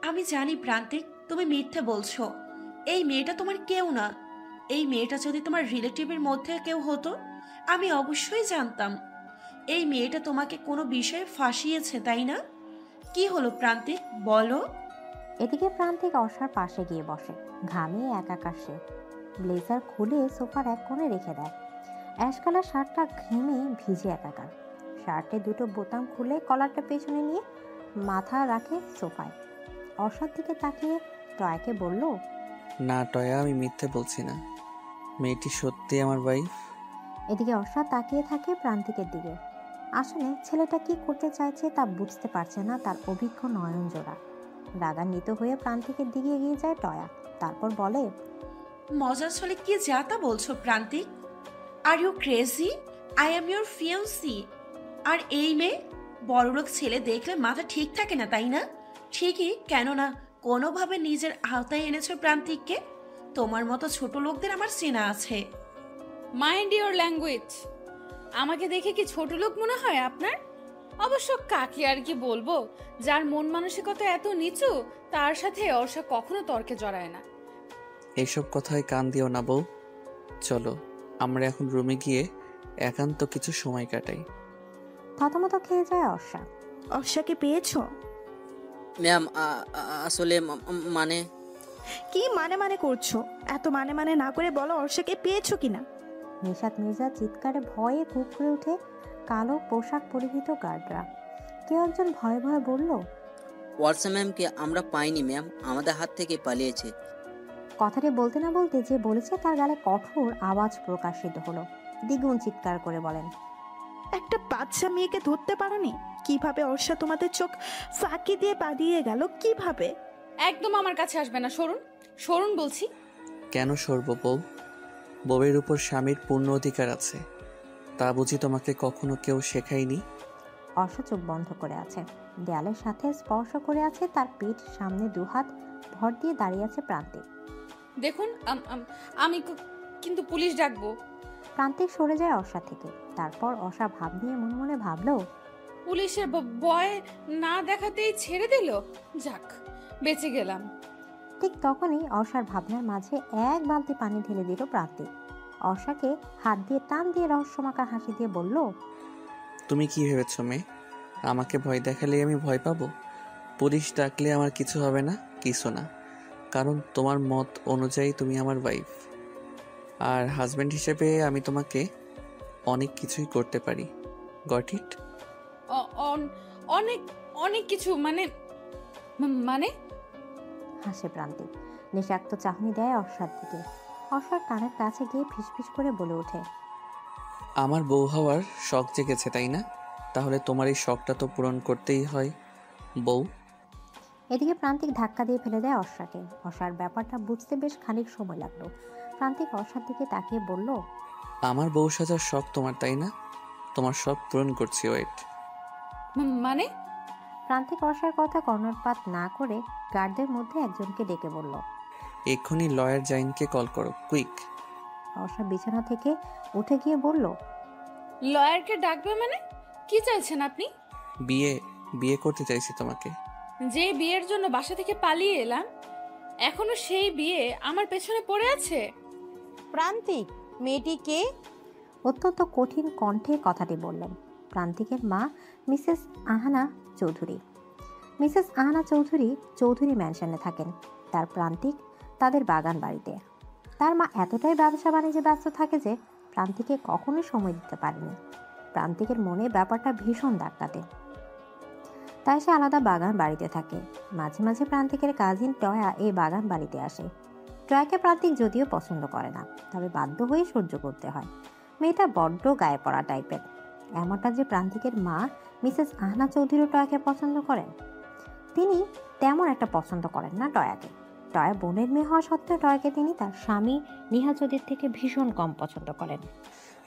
আমি জানি প্রান্তিক, তুমি মিথ্যে বলছো। এই মেয়েটা তোমার কেউ না। এই মেয়েটা যদি তোমার রিলেটিভের মধ্যে কেউ হতো, আমি অবশ্যই জানতাম। এই মেয়েটা তোমাকে কোনো বিষয়ে ফাঁসিয়েছে, তাই না? কি হলো প্রান্তিক, বলো। এদিকে প্রান্তিক অর্ষার পাশে গিয়ে বসে। ঘামিয়ে একাকার সে। ব্লেজার খুলে সোফার এক কোণে রেখে দেয়। অ্যাশ কালার শার্টটা ঘেমে ভিজে একাকার। শার্টে দুটো বোতাম খুলে কলারটা পেছনে নিয়ে মাথা রাখে সোফায়। অর্ষার দিকে তাকিয়ে টয়াকে বলল, না টয়া, আমি মিথ্যে বলছি না। মেয়েটি সত্যি আমার ওয়াইফ। এদিকে অর্ষা তাকিয়ে থাকে প্রান্তিকের দিকে। আসলে ছেলেটা কি করতে চাইছে তা বুঝতে পারছে না তার অভিজ্ঞ নয়ন জোড়া। রাগান্বিত হয়ে প্রান্তিকের দিকে এগিয়ে যায় টয়া। তারপর বলে, মজার ছলে কি যাতা বলছো Prantik? Are you crazy? I am your fiancee. আর এই মেয়ে? বড়লোক ছেলে দেখলে মাথা ঠিক থাকে না, তাই না? ঠিকই, কেননা কোনোভাবে নিজের আওতায় এনেছো প্রান্তিককে। তোমার মতো ছোট লোকদের আমার চেনা আছে। Mind your language. আমাকে দেখে কি ছোট লোক মনে হয় আপনার? অবশ্য কাকে আর কি বলবো, যার মন মানসিকতা এত নিচু তার সাথে অর্ষা কখনো তর্কে জড়ায় না। এইসব কথায় কান দিও না বউ। চলো আমরা এখন রুমে গিয়ে একান্ত কিছু সময় কাটাই। থতমত খেয়ে যায় অর্ষা। অর্ষাকে পেয়েছো? ম্যাম আসলে মানে কি মানে মানে করছো? এত মানে মানে না করে বলো অর্ষাকে পেয়েছো কিনা। নিশাত মির্জা চিৎকারে ভয়ে কুঁকড়ে উঠে কালো পোশাক পরিহিত গার্ডরা। কেউ একজন ভয়ে ভয়ে বলল, ওয়ার্সা ম্যামকে আমরা পাইনি ম্যাম, আমাদের হাত থেকে পালিয়েছে। কথাটি বলতে না বলতে যে বলেছে তার গালে কঠোর আওয়াজ প্রকাশিত হলো। দ্বিগুণ চিৎকার করে বলেন, একটা বাচ্চা মেয়েকে ধরতে পারোনি? কিভাবে অর্ষা তোমাদের চোখ ফাঁকি দিয়ে পালিয়ে গেল, কিভাবে? একদম আমার কাছে আসবে না, সরুন সরুন বলছি। কেন সরব বউ? বউয়ের উপর স্বামীর পূর্ণ অধিকার আছে, তা বুঝি তোমাকে কখনো কেউ শেখায়নি? অর্ষা চোখ বন্ধ করে আছে। দেয়ালের সাথে স্পর্শ করে আছে তার পিঠ। সামনে দুহাত ভর দিয়ে দাঁড়িয়ে আছে প্রান্তিক। দেখুন আমি কিন্তু পুলিশ ডাকবো। প্রান্তিক সরে যায় অর্ষা থেকে। তারপর অর্ষা ভাব নিয়ে মনে মনে ভাবলো, পুলিশের ভয় না দেখাতেই ছেড়ে দিল, যাক বেঁচে গেলাম। ঠিক তখনই অর্ষার ভাবনার মাঝে এক বালতি পানি ঢেলে দিল প্রান্তিক। অর্ষাকে হাত দিয়ে টান দিয়ে রহস্যমাকা হাসি দিয়ে বলল, তুমি কি ভেবেছ মেয়ে, আমাকে ভয় দেখালে আমি ভয় পাবো? পুলিশ ডাকলে আমার কিছু হবে না, কিছু না। কারণ তোমার মত অনুযায়ী তুমি আমার ওয়াইফ, আর হাজব্যান্ড হিসেবে আমি তোমাকে অনেক কিছুই করতে পারি। Got it? অনেক অনেক কিছু মানে মানে হাসে প্রান্তিক। নিষাক্ত চাহনি দেয় অর্ষার দিকে। অর্ষার কানের কাছে গিয়ে ফিসফিস করে বলে ওঠে, আমার বউ হওয়ার শখ জেগেছে তাই না? তাহলে তোমার এই শখটা তো পূরণ করতেই হয় বউ। এদিকে প্রান্তিক ধাক্কা দিয়ে ফেলে দেয় অর্ষাকে। অর্ষার ব্যাপারটা বুঝতে বেশ খানিক সময় লাগলো। প্রান্তিক অর্ষার দিকে তাকিয়ে বলল, আমার বউ সাজার শখ তোমার তাই না? তোমার শখ পূরণ করছি, ওয়েট। মানে প্রান্তিক অর্ষার কথা কর্ণপাত না করে গার্ডদের মধ্যে একজনকে ডেকে বলল, এক্ষুনি লয়ার জাইনকে কল করো, কুইক। অর্ষা বিছানা থেকে উঠে গিয়ে বলল, লয়ারকে ডাকবে মানে? কি চাইছেন আপনি? বিয়ে বিয়ে করতে চাইছি তোমাকে। যে বিয়ের জন্য বাসা থেকে পালিয়ে এলাম, এখনো সেই বিয়ে আমার পেছনে পড়ে আছে। প্রান্তিক, মেয়েটি কে? অত্যন্ত কঠিন কণ্ঠে কথাটি বললেন প্রান্তিকের মা মিসেস আহানা চৌধুরী। মিসেস আহানা চৌধুরী চৌধুরী ম্যানশনে থাকেন। তার প্রান্তিক তাদের বাগান বাড়িতে। তার মা এতটাই ব্যবসা বাণিজ্যে ব্যস্ত থাকে যে প্রান্তিকে কখনোই সময় দিতে পারেনি। প্রান্তিকের মনে ব্যাপারটা ভীষণ দাগ কাটে। তাই সে আলাদা বাগান বাড়িতে থাকে। মাঝে মাঝে প্রান্তিকের কাজিন টয়া এই বাগান বাড়িতে আসে। টয়াকে প্রান্তিক যদিও পছন্দ করে না, তবে বাধ্য হয়ে সহ্য করতে হয়। মেয়েটা বড্ড গায়ে পড়া টাইপের। এমনটা যে প্রান্তিকের মা মিসেস আহনা চৌধুরী টয়াকে পছন্দ করেন। তিনি তেমন একটা পছন্দ করেন না টয়াকে। টয়া বোনের মেয়ে হওয়া সত্ত্বেও টয়াকে তিনি তার স্বামী নিহাজুদ্দির থেকে ভীষণ কম পছন্দ করেন।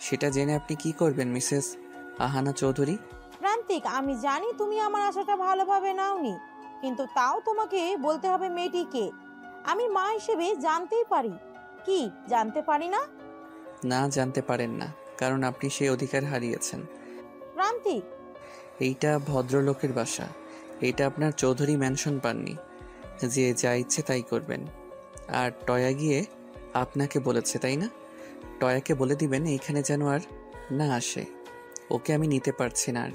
সেটা জেনে আপনি কি করবেন মিসেস আহানা চৌধুরী? প্রান্তিক, আমি জানি তুমি আমার আশাটা ভালোভাবে নাওনি, কিন্তু তাও তোমাকে বলতে হবে মেয়েটি কে। আমি মা হিসেবে জানতেই পারি। কি জানতে পারি না? না, জানতে পারেন না, কারণ আপনি সেই অধিকার হারিয়েছেন। প্রান্তিক, এইটা ভদ্রলোকের বাসা, এইটা আপনার চৌধুরী ম্যানশন পাননি। যে যা ইচ্ছে তাই করবেন। আর টয়া গিয়ে আপনাকে বলেছে তাই না? টয়াকে বলে দিবেন এইখানে যেন আর না আসে। ওকে আমি নিতে পারছি না আর।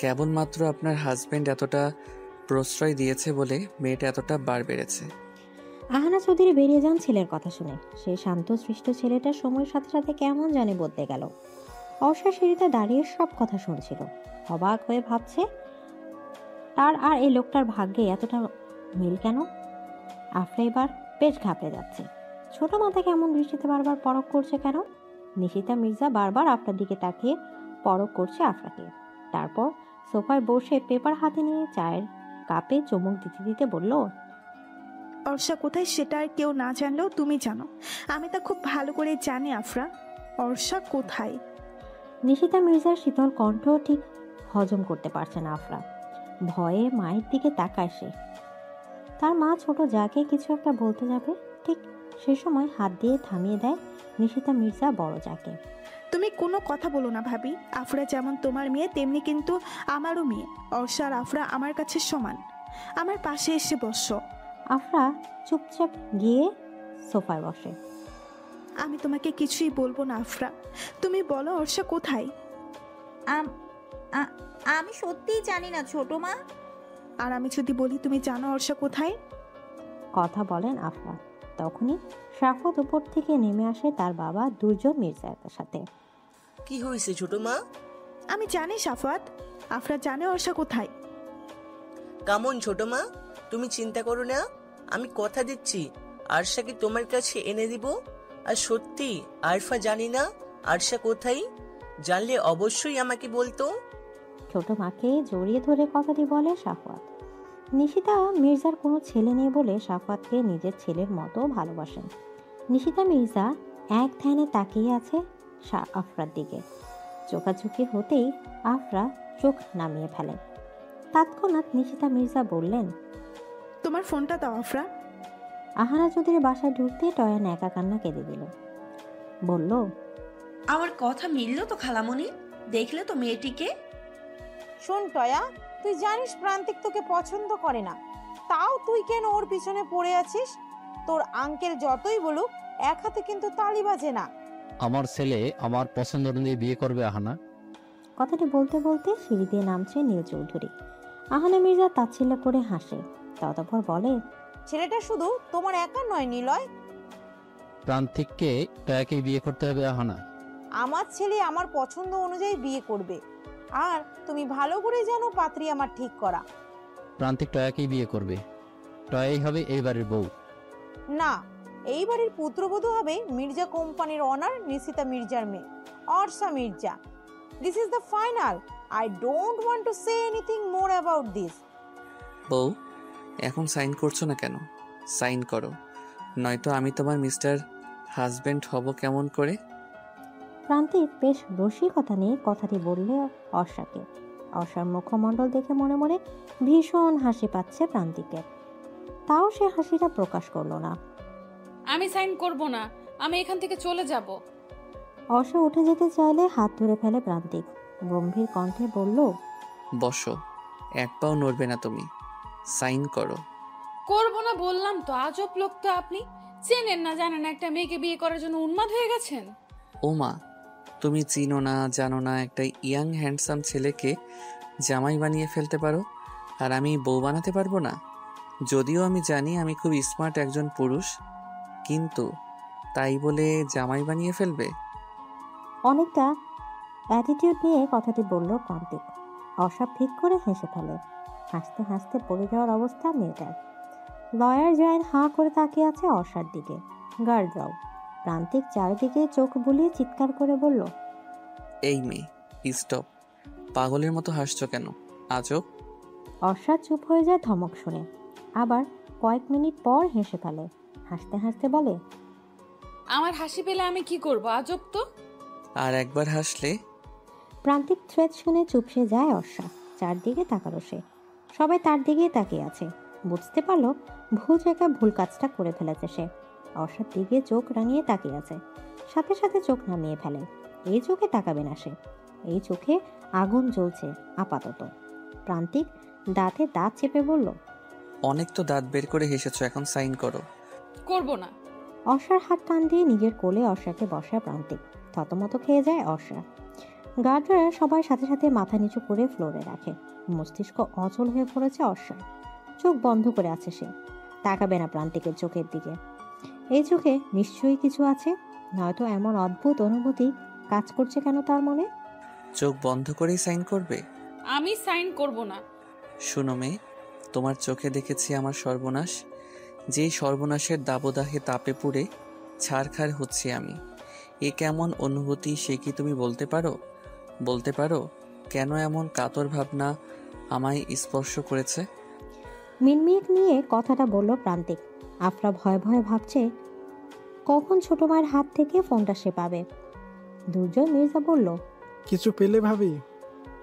কেবলমাত্র আপনার হাজবেন্ড এতটা প্রশ্রয় দিয়েছে বলে মেয়েটা এতটা বার বেড়েছে। আহানা চৌধুরী বেরিয়ে যান ছেলের কথা শুনে। সেই শান্ত সৃষ্ট ছেলেটা সময়ের সাথে সাথে কেমন জানি বদলে গেল। অর্ষা সিঁড়িতে দাঁড়িয়ে সব কথা শুনছিল, অবাক হয়ে ভাবছে তার আর এই লোকটার ভাগ্যে এতটা মিল কেন। আফরা এবার বেশ ঘাবড়ে যাচ্ছে। ছোট মাথা কেমন দৃষ্টিতে বারবার পরখ করছে কেন? নিশিতা মির্জা বারবার আফরার দিকে তাকিয়ে পরখ করছে আফরাকে। তারপর সোফায় বসে পেপার হাতে নিয়ে চায়ের কাপে চুমুক দিতে দিতে বলল, অর্ষা কোথায় সেটা আর কেউ না জানলেও তুমি জানো। আমি তা খুব ভালো করে জানি আফরা। অর্ষা কোথায়? নিশিতা মির্জার শীতল কণ্ঠ ঠিক হজম করতে পারছে না আফরা। ভয়ে মায়ের দিকে তাকায় সে। তার মা ছোট যাকে কিছু একটা বলতে যাবে, ঠিক সে সময় হাত দিয়ে থামিয়ে দেয় নিশিতা মির্জা বড় যাকে। তুমি কোনো কথা বলো না ভাবি। আফরা যেমন তোমার মেয়ে তেমনি কিন্তু আমারও মেয়ে। অর্ষা আর আফরা আমার কাছে সমান। আমার পাশে এসে বসো। আফরা চুপচাপ গিয়ে সোফায় বসে। আমি তোমাকে কিছুই বলবো না আফরা, তুমি বলো অর্ষা কোথায়? আমি সত্যিই জানি না ছোট মা। আর আমি যদি বলি তুমি জানো অর্ষা কোথায়? কথা বলেন আফরা। তখনই শাফত উপর থেকে নেমে আসে তার বাবা দুর্জন মির্জার সাথে। কি হয়েছে ছোট মা? আমি জানি সাফাত, আফরা জানে অর্ষা কোথায়। কেমন ছোট মা, তুমি চিন্তা করো না, আমি কথা দিচ্ছি আরশাকে তোমার কাছে এনে দিব। আর সত্যি আরফা জানি না আরশা কোথায়, জানলে অবশ্যই আমাকে বলতো। ছোট মাকে জড়িয়ে ধরে কথাটি বলে সাফাত। নিশিতা মির্জার কোনো ছেলে নেই বলে সাফাতকে নিজের ছেলের মতো ভালোবাসেন। নিশিতা মির্জা এক ধ্যানে তাকিয়ে আছে আফরার দিকে। চোখাচোখি হতেই আফরা চোখ নামিয়ে ফেলে। তৎক্ষণাৎ নিশিতা মির্জা বললেন, তোমার ফোনটা দাও আফরা। আহানা চৌধুরী বাসায় ঢুকতে টয়া একা কান্না কেঁদে দিল। বলল, আমার কথা মিলল তো খালামণি? দেখলে তো মেয়েটিকে। শোন টয়া, তুই জানিস প্রান্তিক তোকে পছন্দ করে না, তাও তুই কেন ওর পিছনে পড়ে আছিস? তোর আঙ্কেল যতই বলুক এক হাতে কিন্তু তালি বাজে না। আমার ছেলে আমার পছন্দ অনুযায়ী বিয়ে করবে আহানা। কথাটি বলতে বলতে সিঁড়ি দিয়ে নামছে নীল চৌধুরী। আহানা মির্জা তাচ্ছিল্য করে হাসে। ততপর বলে, ছেলেটা শুধু তোমার একা নয় নিলয়, প্রান্তিককে টয়াকে বিয়ে করতে হবে আহানা। আমার ছেলে আমার পছন্দ অনুযায়ী বিয়ে করবে। আর তুমি ভালো করে জানো পাত্রী আমার ঠিক করা। প্রান্তিক টয়াকেই বিয়ে করবে। টয়াই হবে এই বাড়ির বউ। না, এই বাড়ির পুত্রবধূ হবে মির্জা কোম্পানির অনার নিশিতা মির্জার মেয়ে Orsha Mirza. This is the final. I don't want to say anything more about this. বউ, এখন সাইন করছো না কেন? সাইন করো, নয়তো আমি তোমার মিস্টার হাজবেন্ড হব কেমন করে? প্রান্তিক বেশ রসিকতা নিয়ে কথাটি বললে অর্ষাকে। অর্ষার মুখমণ্ডল দেখে মনে মনে ভীষণ হাসি পাচ্ছে প্রান্তিকের। তাও সে হাসিটা প্রকাশ করলো না। আমি সাইন করব না, আমি এখান থেকে চলে যাব। অর্ষা উঠে যেতে চাইলে হাত ধরে ফেলে প্রান্তিক। গম্ভীর কণ্ঠে বলল, বসো, এক পাও নড়বে না তুমি। সাইন করো। করব না বললাম তো। আজব লোক তো আপনি। চেনেন না জানেন একটা মেয়েকে বিয়ে করার জন্য উন্মাদ হয়ে গেছেন। ও মা, তুমি চিনো না জানো না একটা ইয়াং হ্যান্ডসাম ছেলেকে জামাই বানিয়ে ফেলতে পারো, আর আমি বউ বানাতে পারবো না? যদিও আমি জানি আমি খুব স্মার্ট একজন পুরুষ, কিন্তু তাই বলে জামাই বানিয়ে ফেলবে? অনেকটা অ্যাটিটিউড নিয়ে কথাটি বলল প্রান্তিক। অর্ষা ফিক করে হেসে ফেলে। হাসতে হাসতে পড়ে যাওয়ার অবস্থা মেয়েটার। লয়ার জয়েন হাঁ করে তাকিয়ে আছে অর্ষার দিকে। গার্ডরাও। প্রান্তিক চারিদিকে চোখ বুলিয়ে চিৎকার করে বলল, এই মেয়ে, স্টপ! পাগলের মতো হাসছো কেন? আজব! অর্ষা চুপ হয়ে যায় ধমক শুনে। আবার কয়েক মিনিট পর হেসে ফেলে। হাসতে হাসতে বলে, আমার হাসি পেলে আমি কি করব? আজব তো। আর একবার হাসলে। প্রান্তিক থ্রেট শুনে চুপসে যায় অর্ষা। চারদিকে তাকালো সে। সবাই তার দিকেই তাকিয়ে আছে। বুঝতে পারলো ভুল জায়গায় ভুল কাজটা করে ফেলেছে সে। অর্ষার দিকে চোখ রাঙিয়ে তাকিয়ে আছে। সাথে সাথে চোখ নামিয়ে ফেলে। এই চোখে তাকাবে না সে। এই চোখে আগুন জ্বলছে আপাতত। প্রান্তিক দাঁতে দাঁত চেপে বলল, অনেক তো দাঁত বের করে হেসেছো, এখন সাইন করো। করব না। অর্ষার হাত টান দিয়ে নিজের কোলে অর্ষাকে বসায় প্রান্তিক। থতমত খেয়ে যায় অর্ষা। গার্ডরা সবাই সাথে সাথে মাথা নিচু করে ফ্লোরে রাখে। মস্তিষ্ক অচল হয়ে পড়েছে অর্ষার। চোখ বন্ধ করে আছে সে, তাকাবে না প্রান্তিকের চোখের দিকে। এই চোখে নিশ্চয়ই কিছু আছে, নয়তো এমন অদ্ভুত অনুভূতি কাজ করছে কেন তার মনে। চোখ বন্ধ করেই সাইন করবে? আমি সাইন করব না। শুনো মেয়ে, তোমার চোখে দেখেছি আমার সর্বনাশ। যেই সর্বনাশের দাবদাহে তাপে পুড়ে ছারখার হচ্ছি আমি। এ কেমন অনুভূতি সে কি তুমি বলতে পারো? বলতে পারো কেন এমন কাতর ভাবনা আমায় স্পর্শ করেছে? মিনমিক নিয়ে কথাটা বলল প্রান্তিক। আফরা ভয়ে ভয়ে ভাবছে কখন ছোট মায়ের হাত থেকে ফোনটা সে পাবে। দুর্জয় মির্জা বলল, কিছু পেলে ভাবি?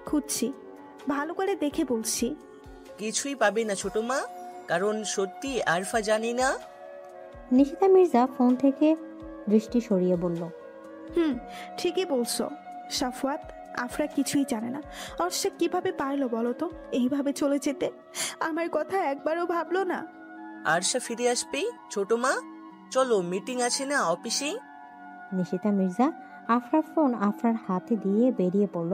খুঁজছি, ভালো করে দেখে বলছি। কিছুই পাবে না ছোট মা, কারণ সত্যি আরফা জানি না। নিশিতা মির্জা ফোন থেকে দৃষ্টি সরিয়ে বলল, ঠিকই বলছো সাফওয়াত, আফরা কিছুই জানে না। আর সে কিভাবে পারলো বলো তো এইভাবে চলে যেতে? আমার কথা একবারও ভাবলো না। আরশা ফিরে আসবে ছোট মা, চলো মিটিং আছে না অফিসে। নিশিতা মির্জা আফরার ফোন আফরার হাতে দিয়ে বেরিয়ে পড়ল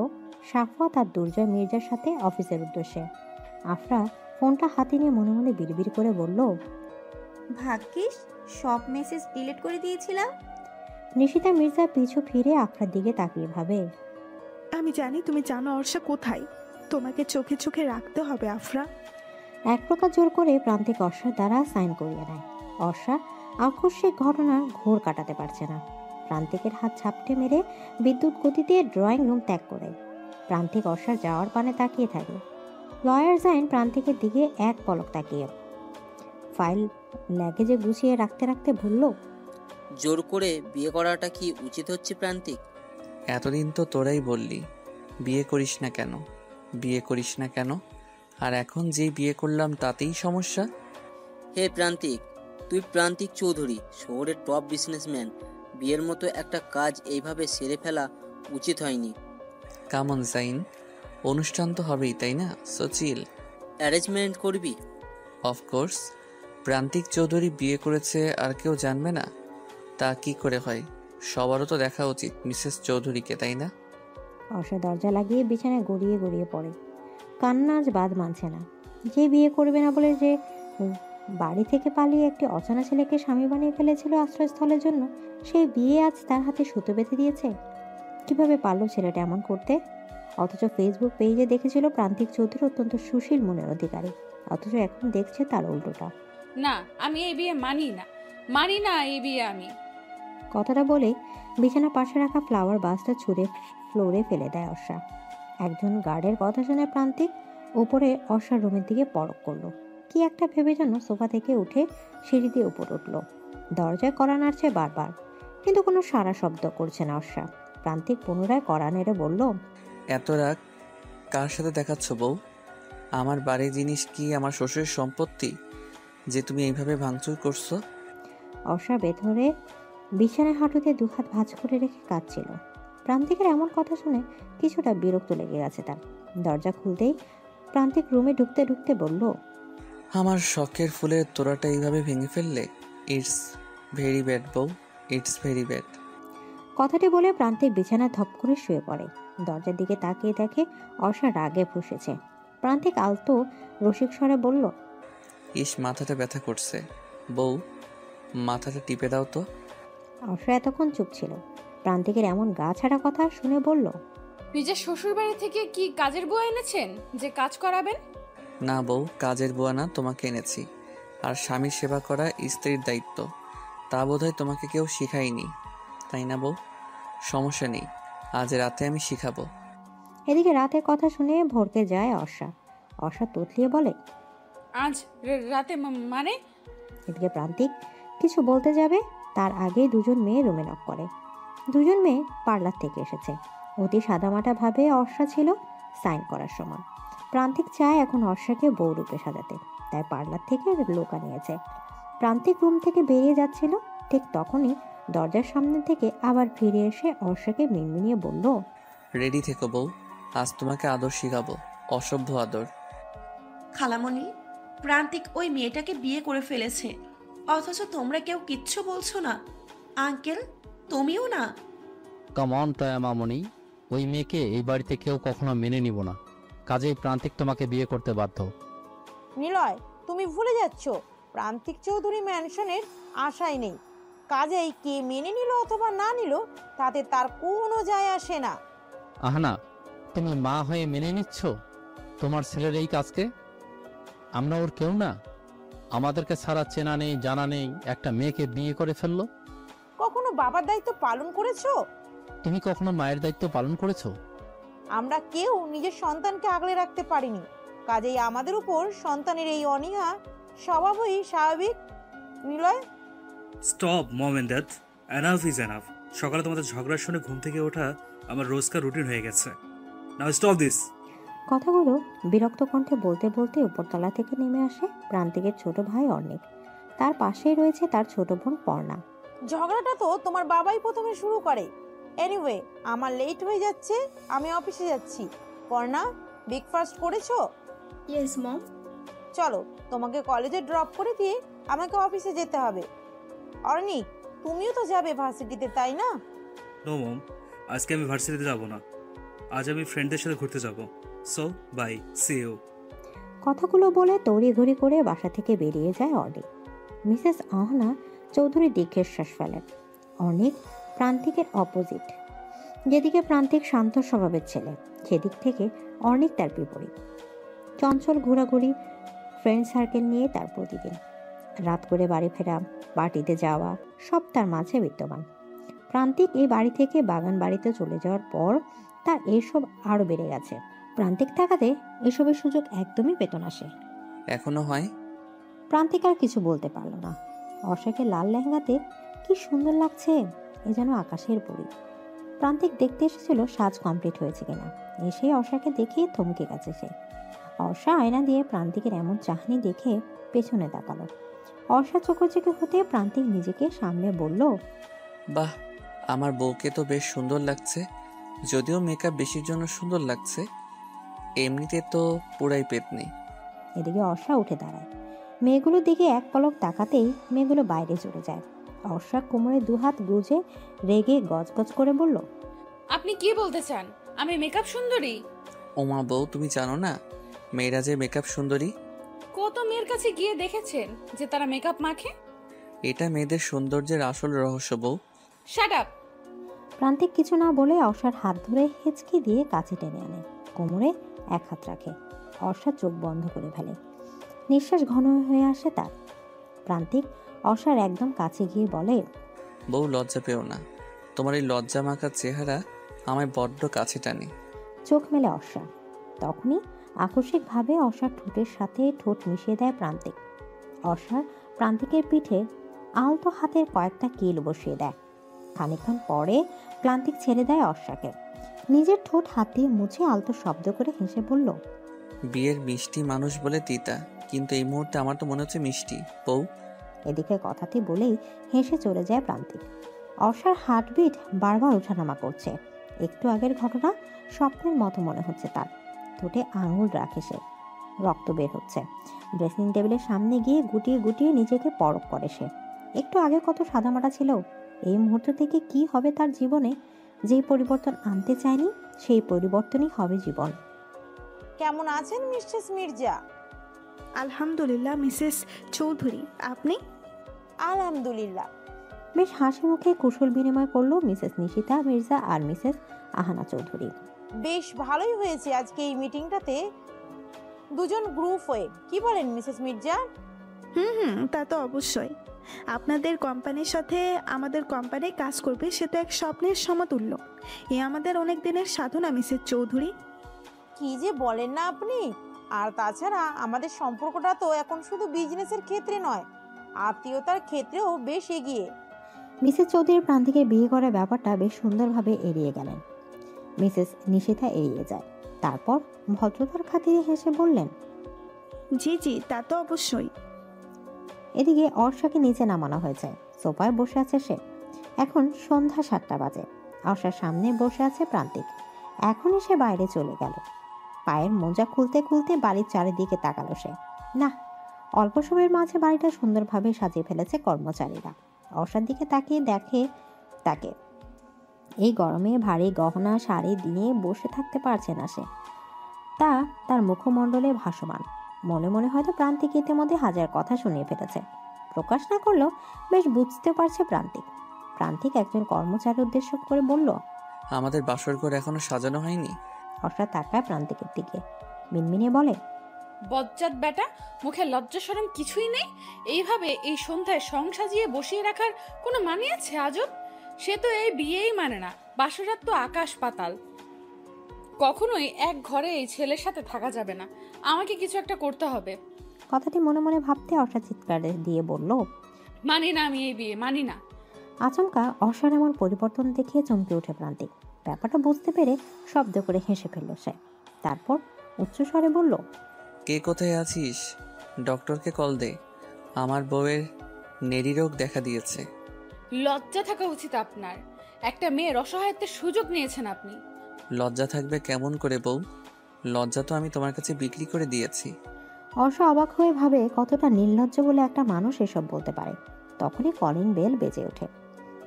সাফওয়াত আর দুর্জয় মির্জার সাথে অফিসের উদ্দেশ্যে। আফরা ফোনটা হাতে নিয়ে মনে মনে বিড়বিড় করে বলল, ভাগ্যিস সব মেসেজ ডিলিট করে দিয়েছিলাম। নিশিতা মির্জা পিছু ফিরে আফরার দিকে তাকিয়ে ভাবে, আমি জানি তুমি জানো অর্ষা কোথায়, তোমাকে চোখে চোখে রাখতে হবে আফরা। এক প্রকার জোর করে প্রান্তিক অর্ষার দ্বারা সাইন করিয়ে নেয়। অর্ষা আকস্মিক ঘটনার ঘোর কাটাতে পারছে না। প্রান্তিকের হাত ঝাপটে মেরে বিদ্যুৎ গতিতে ড্রয়িং রুম ত্যাগ করে প্রান্তিক অর্ষার যাওয়ার পানে তাকিয়ে থাকে। লয়ার জাইন প্রান্তিকের দিকে এক পলক তাকিয়ে ফাইল ল্যাগেজে গুছিয়ে রাখতে রাখতে বলল, জোর করে বিয়ে করাটা কি উচিত হচ্ছে প্রান্তিক? এতদিন তো তোরাই বললি বিয়ে করিস না কেন, বিয়ে করিস না কেন, আর এখন যেই বিয়ে করলাম তাতেই সমস্যা। হে প্রান্তিক, তুই প্রান্তিক চৌধুরী, শহরের টপ বিজনেসম্যান। বিয়ের মতো একটা কাজ এইভাবে সেরে ফেলা উচিত হয়নি। কামন জাইন, অনুষ্ঠান তো হবেই তাই না? সচিল অ্যারেঞ্জমেন্ট করবি? অফকোর্স। প্রান্তিক চৌধুরী বিয়ে করেছে আর কেউ জানবে না? তা কি করে হয়? সবারও তো দেখা উচিত মিসেস চৌধুরীকে, তাই না? অর্ষা দরজা লাগিয়ে বিছানায় গড়িয়ে গড়িয়ে পড়ে। কান্না আজ বাদ মানছে না। যে বিয়ে করবে না বলে যে বাড়ি থেকে পালিয়ে একটি অজানা ছেলেকে স্বামী বানিয়ে ফেলেছিল আশ্রয়স্থলের জন্য, সেই বিয়ে আজ তার হাতে সুতো বেঁধে দিয়েছে। কিভাবে পারল ছেলেটা এমন করতে? অথচ ফেসবুক পেজে দেখেছিল প্রান্তিক চৌধুরী অত্যন্ত সুশীল মনের অধিকারী, অথচ এখন দেখছে তার উল্টোটা। না, আমি এই বিয়ে মানি না, মানি না এই বিয়ে আমি। কথাটা বলে বিছানা পাশে রাখা ফ্লাওয়ার বাসটা ছুঁড়ে ফ্লোরে ফেলে দেয় অর্ষা। একজন গার্ডের কথা শুনে প্রান্তিক উপরে অর্ষার রুমের দিকে পরক করলো। কি একটা ভেবে যেন সোফা থেকে উঠে সিঁড়ি দিয়ে উপর উঠল। দরজায় কড়া নাড়ছে বারবার, কিন্তু কোনো সারা শব্দ করছে না অর্ষা। প্রান্তিক পুনরায় কড়া নেড়ে বলল, এত রাগ কার সাথে দেখাচ্ছ বউ? আমার বাড়ির জিনিস কি আমার শ্বশুরের সম্পত্তি যে তুমি এইভাবে ভাঙচুর করছো? অর্ষা ভেতরে বিছানায় হাঁটুতে দুহাত ভাঁজ করে রেখে কাঁদছিল। প্রান্তিকের এমন কথা শুনে কিছুটা বিরক্ত লেগে গেছে তার। দরজা খুলতেই প্রান্তিক রুমে ঢুকতে ঢুকতে বলল, আমার শখের ফুলের তোড়াটা এইভাবে ভেঙে ফেললে? ইটস ভেরি ব্যাড বউ, ইটস ভেরি ব্যাড। কথাটি বলে প্রান্তিক বিছানায় ধপ করে শুয়ে পড়ে। দরজার দিকে তাকিয়ে দেখে অর্ষা রাগে ফুঁসেছে। প্রান্তিক আলতো রসিক স্বরে বলল, ইস মাথাটা ব্যথা করছে, বউ মাথাটা টিপে দাও তো। অর্ষা এতক্ষণ চুপ ছিল। প্রান্তিকের এমন গা ছাড়া কথা শুনে বলল, নিজের শ্বশুর বাড়ি থেকে কি কাজের বুয়া এনেছেন যে কাজ করাবেন? না বউ, কাজের বুয়া না, তোমাকে এনেছি। আর স্বামীর সেবা করা স্ত্রীর দায়িত্ব, তা বোধহয় তোমাকে কেউ শিখায়নি, তাই না বউ? সমস্যা নেই, আজ রাতে আমি শিখাবো। এদিকে রাতের কথা শুনে ভরকে যায় অর্ষা। অর্ষা তুতলিয়ে বলে, আজ রাতে মানে? এদিকে প্রান্তিক কিছু বলতে যাবে তার আগে দুজন মেয়ে রুমে নক করে। দুজন মেয়ে পার্লার থেকে এসেছে। অতি সাদামাটা ভাবে অর্ষা ছিল সাইন করার সময়। প্রান্তিক চায় এখন অর্ষাকে বউ রূপে সাজাতে, তাই পার্লার থেকে লোক আনিয়েছে। প্রান্তিক রুম থেকে বেরিয়ে যাচ্ছিল, ঠিক তখনই দরজার সামনে থেকে আবার ফিরে এসে অর্ষাকে মিনমিনিয়ে বলল, রেডি থেকো বউ, আজ তোমাকে আদর শিখাবো, অসভ্য আদর। খালামণি, প্রান্তিক ওই মেয়েটাকে বিয়ে করে ফেলেছে, অথচ তোমরা কেউ কিচ্ছু বলছো না। আঙ্কেল, তুমিও না? কাম অন টয়া মামনি, ওই মেয়েকে এই বাড়িতে কেউ কখনো মেনে নিব না। কাজেই প্রান্তিক তোমাকে বিয়ে করতে বাধ্য। নিলয়, তুমি ভুলে যাচ্ছ প্রান্তিক চৌধুরী ম্যানশনের আশাই নেই। কাজেই কে মেনে নিল অথবা না নিল তাতে তার কোনো যায় আসে না। আহানা, তুমি মা হয়ে মেনে নিচ্ছ তোমার ছেলের এই কাজকে? আমরা ওর কেউ না? আমাদেরকে ছাড়া চেনা নেই জানা নেই একটা মেয়েকে বিয়ে করে ফেললো। কখনো বাবার দায়িত্ব পালন করেছো? তুমি কখনো মায়ের দায়িত্ব পালন করেছো? আমরা কেউ নিজের সন্তানকে আগলে রাখতে পারিনি, কাজেই আমাদের উপর সন্তানের এই অনীহা স্বভাবই স্বাভাবিক। Niloy, stop mom and dad, enough is enough. সকালে তোমাদের ঝগড়া শুনে ঘুম থেকে ওঠা আমার রোজকার রুটিন হয়ে গেছে। Now stop this. কথাগুলো বিরক্ত কণ্ঠে বলতে বলতে উপরতলা থেকে নেমে আসে প্রান্তিকের ছোট ভাই অর্ণিক। তার পাশেই রয়েছে তার ছোট বোন পর্ণা। ঝগড়াটা তো তোমার বাবাই প্রথমে শুরু করে। এনিওয়ে, আমার লেট হয়ে যাচ্ছে, আমি অফিসে যাচ্ছি। পর্ণা, ব্রেকফাস্ট করেছো? Yes mom. চলো, তোমাকে কলেজে ড্রপ করে দিয়ে আমাকে অফিসে যেতে হবে। অর্ণিক, তুমিও তো যাবে ভার্সিটিতে, তাই না? নো মম, আজকে আমি ভার্সিটিতে যাব না। আজ আমি ফ্রেন্ডদের সাথে ঘুরতে যাব। So bye, see you. কথাগুলো বলে তড়িঘড়ি করে বাসা থেকে বেরিয়ে যায় অর্ণিক। মিসেস আহনা চৌধুরী দীর্ঘশ্বাস ফেলেন। অর্ণিক প্রান্তিকের অপোজিট। যেদিকে প্রান্তিক শান্ত স্বভাবের ছেলে, সেদিক থেকে অর্ণিক তার বিপরীত। চঞ্চল ঘোরাঘুরি, ফ্রেন্ড সার্কেল নিয়ে তার প্রতিদিন। রাত করে বাড়ি ফেরা, পার্টিতে যাওয়া, সব তার মাঝে বিদ্যমান। প্রান্তিক এই বাড়ি থেকে বাগান বাড়িতে চলে যাওয়ার পর তার এসব আরও বেড়ে গেছে। প্রান্তিক থাকাতে এসবের সুযোগ একদমই পেত না সে। এখনো হয়? প্রান্তিক আর কিছু বলতে পারল না। অর্ষাকে লাল লেহেঙ্গাতে কি সুন্দর লাগছে, এ যেন আকাশের পরী। প্রান্তিক দেখতে এসেছিল সাজ কমপ্লিট হয়েছে কিনা। এসে অর্ষাকে দেখেই থমকে গেছে সে। অর্ষা আয়না দিয়ে প্রান্তিকের এমন চাহনি দেখে পেছনে তাকালো। অর্ষা চোখে হতে প্রান্তিক নিজেকে সামনে বলল, বাহ, আমার বউকে তো বেশ সুন্দর লাগছে। যদিও মেকআপ বেশির জন্য সুন্দর লাগছে, এমনিতে তো পুরাই পেতনি। এদিকে অর্ষা উঠে দাঁড়ায়। মেয়েগুলোর দিকে এক পলক তাকাতেই মেয়েগুলো বাইরে চলে যায়। অর্ষা কোমরে দুহাত গুজে রেগে গজগজ করে বলল, আপনি কি বলতে চান? আমি মেকআপ সুন্দরী? ওমা বউ, তুমি জানো না মেয়েরা যে মেকআপ সুন্দরী? কত মেয়ের কাছে গিয়ে দেখেছেন যে তারা মেকআপ মাখে? এটা মেয়েদের সৌন্দর্যের আসল রহস্য বউ। Shut up. প্রান্তিক কিছু না বলে অর্ষার হাত ধরে হেঁচকি দিয়ে কাছে টেনে আনে, কোমরে এক হাত রাখে। অর্ষা চোখ বন্ধ করে ফেলে, নিঃশ্বাস ঘন হয়ে আসে তার। প্রান্তিক অর্ষার একদম কাছে গিয়ে বলে, বউ লজ্জা পেও না, তোমার এই লজ্জা মাখা চেহারা আমায় বড্ড কাছে টানে। চোখ মেলে অর্ষা। তখনই আকস্মিকভাবে অর্ষার ঠোঁটের সাথে ঠোঁট মিশিয়ে দেয় প্রান্তিক। অর্ষা প্রান্তিকের পিঠে আলতো হাতের কয়েকটা কিল বসিয়ে দেয়। খানিকক্ষণ পরে প্রান্তিক ছেড়ে দেয় অর্ষাকে। নিজের ঠোঁট হাত দিয়ে মুছে আলতো শব্দ করে হেসে বলল, বিয়ের মিষ্টি মানুষ বলে তিতা, কিন্তু এই মুহূর্তে আমার তো মনে হচ্ছে মিষ্টি বউ। এদিকে কথাটি বলেই হেসে চলে যায় প্রান্তিক। অর্ষার হার্টবিট বারবার ওঠানামা করছে। একটু আগের ঘটনা স্বপ্নের মতো মনে হচ্ছে তার। ঠোঁটে আঙুল রাখে সে, রক্ত বের হচ্ছে। ড্রেসিং টেবিলের সামনে গিয়ে গুটিয়ে গুটিয়ে নিজেকে পরখ করে সে। একটু আগে কত সাদামাটা ছিল, এই মুহূর্ত থেকে কি হবে তার জীবনে? যেই পরিবর্তন আনতে চায়নি সেই পরিবর্তনই হবে জীবন। কেমন আছেন মিসেস মির্জা? আলহামদুলিল্লাহ মিসেস চৌধুরী, আপনি? আলহামদুলিল্লাহ। বেশ হাসি মুখে কুশল বিনিময় করলো মিসেস নিশিতা মির্জা আর মিসেস আহানা চৌধুরী। বেশ ভালোই হয়েছে আজকে এই মিটিংটাতে দুজন গ্রুপ হয়ে, কি বলেন মিসেস মির্জা? তা তো অবশ্যই। আপনাদের কোম্পানির সাথে আমাদের কোম্পানি কাজ করবে, সে তো এক স্বপ্নের সমতুল্য। এ আমাদের অনেক দিনের সাধনা মিসেস চৌধুরী। কি যে বলেন না আপনি! আর তাছাড়া আমাদের সম্পর্কটা তো এখন শুধু বিজনেসের ক্ষেত্রে নয়, আত্মীয়তার ক্ষেত্রেও বেশ এগিয়ে। মিসেস চৌধুরী প্রান্তিকের বিয়ে করার ব্যাপারটা বেশ সুন্দরভাবে এড়িয়ে গেলেন। মিসেস নিশিতা এড়িয়ে যায়। তারপর ভদ্রতার খাতিরে হেসে বললেন, জি জি, তা তো অবশ্যই। এদিকে অর্ষাকে নিচে নামানো হয়েছে। সোফায় বসে আছে সে। এখন সন্ধ্যা 7টা বাজে। অর্ষার সামনে বসে আছে প্রান্তিক। এখনই সে বাইরে চলে গেল। পায়ের মোজা খুলতে খুলতে বাড়ির চারিদিকে তাকালো সে। না, অল্প সময়ের মাঝে বাড়িটা সুন্দরভাবে সাজিয়ে ফেলেছে কর্মচারীরা। অর্ষার দিকে তাকিয়ে দেখে তাকে। এই গরমে ভারী গহনা শাড়ি দিয়ে বসে থাকতে পারছে না সে। তার মুখমণ্ডলে ভাসমান। মনে মনে হয়তো প্রান্তিক ইতিমধ্যে হাজার কথা শুনিয়ে ফেলেছে। প্রকাশ না করলেও বেশ বুঝতে পারছে প্রান্তিক একজন কর্মচারীর উদ্দেশ্য করে বলল, আমাদের বাসর ঘর এখনো সাজানো হয়নি। অর্ষা তাকায় প্রান্তিকের দিকে, মিনমিনিয়ে বলে, বজ্জাত বেটা, মুখে লজ্জা শরম কিছুই নেই। এইভাবে এই সন্ধ্যায় সং সাজিয়ে বসিয়ে রাখার কোনো মানে আছে? আজব, সে তো এই বিয়েই মানে না। বাসরাত তো আকাশ পাতাল। কখনোই এক ঘরে এই ছেলের সাথে থাকা যাবে না। আমাকে কিছু একটা করতে হবে। কথাটি মনে মনে ভাবতে অর্ষা চিৎকার দিয়ে বলল, মানি না, আমি এই বিয়ে মানি না। আচমকা অর্ষার এমন পরিবর্তন দেখিয়ে চমকে ওঠে প্রান্তিক। ব্যাপারটা বুঝতে পেরে শব্দ করে হেসে ফেলল সে। তারপর উচ্চস্বরে বলল, কে কোথায় আছিস? ডক্টরকে কল দে, আমার বউয়ের নেরি রোগ দেখা দিয়েছে। লজ্জা থাকা উচিত আপনার। একটা মেয়ের অসহায়ত্বের সুযোগ নিয়েছেন আপনি। লজ্জা থাকবে কেমন করে বউ? লজ্জা তো আমি তোমার কাছে বিক্রি করে দিয়েছি। অর্ষা অবাক হয়ে ভাবে কতটা নির্লজ্জ বলে একটা মানুষ এসব বলতে পারে। তখনই কলিং বেল বেজে ওঠে।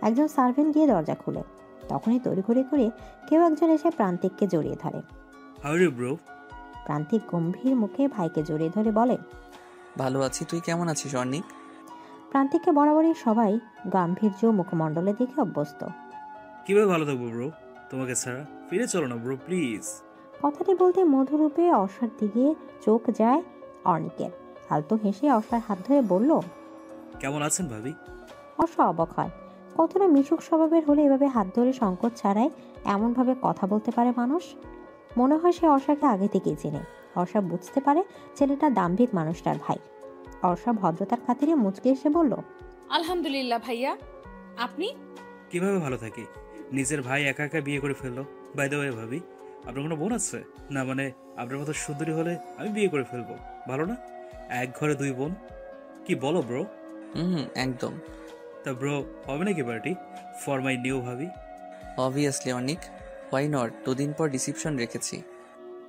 একজন সার্ভেন্ট গিয়ে দরজা খুলে। তখনই তড়িঘড়ি করে কেউ একজন এসে প্রান্তিককে জড়িয়ে ধরে। How are you bro? Prantik গম্ভীর মুখে ভাইকে জড়িয়ে ধরে বলে, ভালো আছি, তুই কেমন আছিস অর্ণিক? প্রান্তিককে বরাবরই সবাই গাম্ভীর্য মুখমণ্ডলে দেখে অভ্যস্ত। কিভাবে ভালো থাকবো ব্রো তোমাকে ছাড়া? ফিরে চলো না ব্রো প্লিজ। কথাটি বলতে মধুরূপে অর্ষার দিকে চোখ যায় অর্ণিকের। আলতো হেসে অর্ষার হাত ধরে বলল, কেমন আছেন ভাবি? অর্ষা অবাক হয়। কতটা মিশুক স্বভাবের হলে এভাবে হাত ধরে সংকোচ ছাড়াই এমনভাবে কথা বলতে পারে মানুষ। মনে হয় সে অর্ষাকে আগে থেকেই চেনে। অর্ষা বুঝতে পারে ছেলেটা দাম্ভিক মানুষটার ভাই। অর্ষা ভদ্রতার খাতিরে মুচকে এসে বলল, আলহামদুলিল্লাহ ভাইয়া, আপনি? কিভাবে ভালো থাকি? নিজের ভাই একা একা বিয়ে করে ফেললো। বাই দ্য ওয়ে ভাবি, আপনার কোনো বোন আছে? না মানে আপনার মতো সুন্দরী হলে আমি বিয়ে করে ফেলবো। ভালো না? এক ঘরে দুই বোন। কি বলো ব্রো? একদম। তা ব্রো, হবে নাকি party for my new bhabhi? Obviously Arnik, why not? 2 দিন পর রিসেপশন রেখেছি।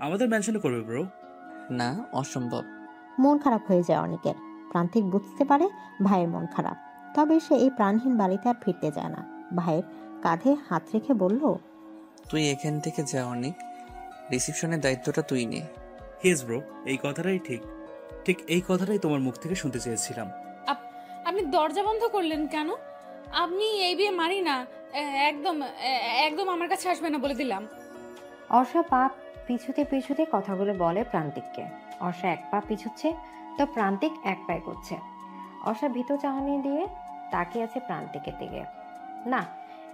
আমাদের মেনশন করবে ব্রো? না, অসম্ভব। মন খারাপ হয়ে যায় অনেকের। প্রান্তিক বুঝতে পারে ভাইয়ের মন খারাপ, তবে সে এই প্রাণহীন বাড়িতে আর ফিরতে যায় না। ভাইয়ের কাঁধে হাত রেখে বলল, তুই এখান থেকে যা অর্ণিক, রিসেপশনের দায়িত্বটা তুই নে। ইয়েস ব্রো, এই কথাটাই ঠিক। ঠিক এই কথাটাই তোমার মুখ থেকে শুনতে চেয়েছিলাম। আপনি দরজা বন্ধ করলেন কেন? আপনি এই বিয়ে মানি না। একদম একদম আমার কাছে আসবে না বলে দিলাম। অর্ষা পা পিছুতে পিছুতে কথাগুলো বলে প্রান্তিককে। অর্ষা এক পা পিছুচ্ছে তো প্রান্তিক এক পায়ে করছে। অর্ষা ভীত চাহনি দিয়ে তাকিয়ে আছে প্রান্তিকের দিকে। না,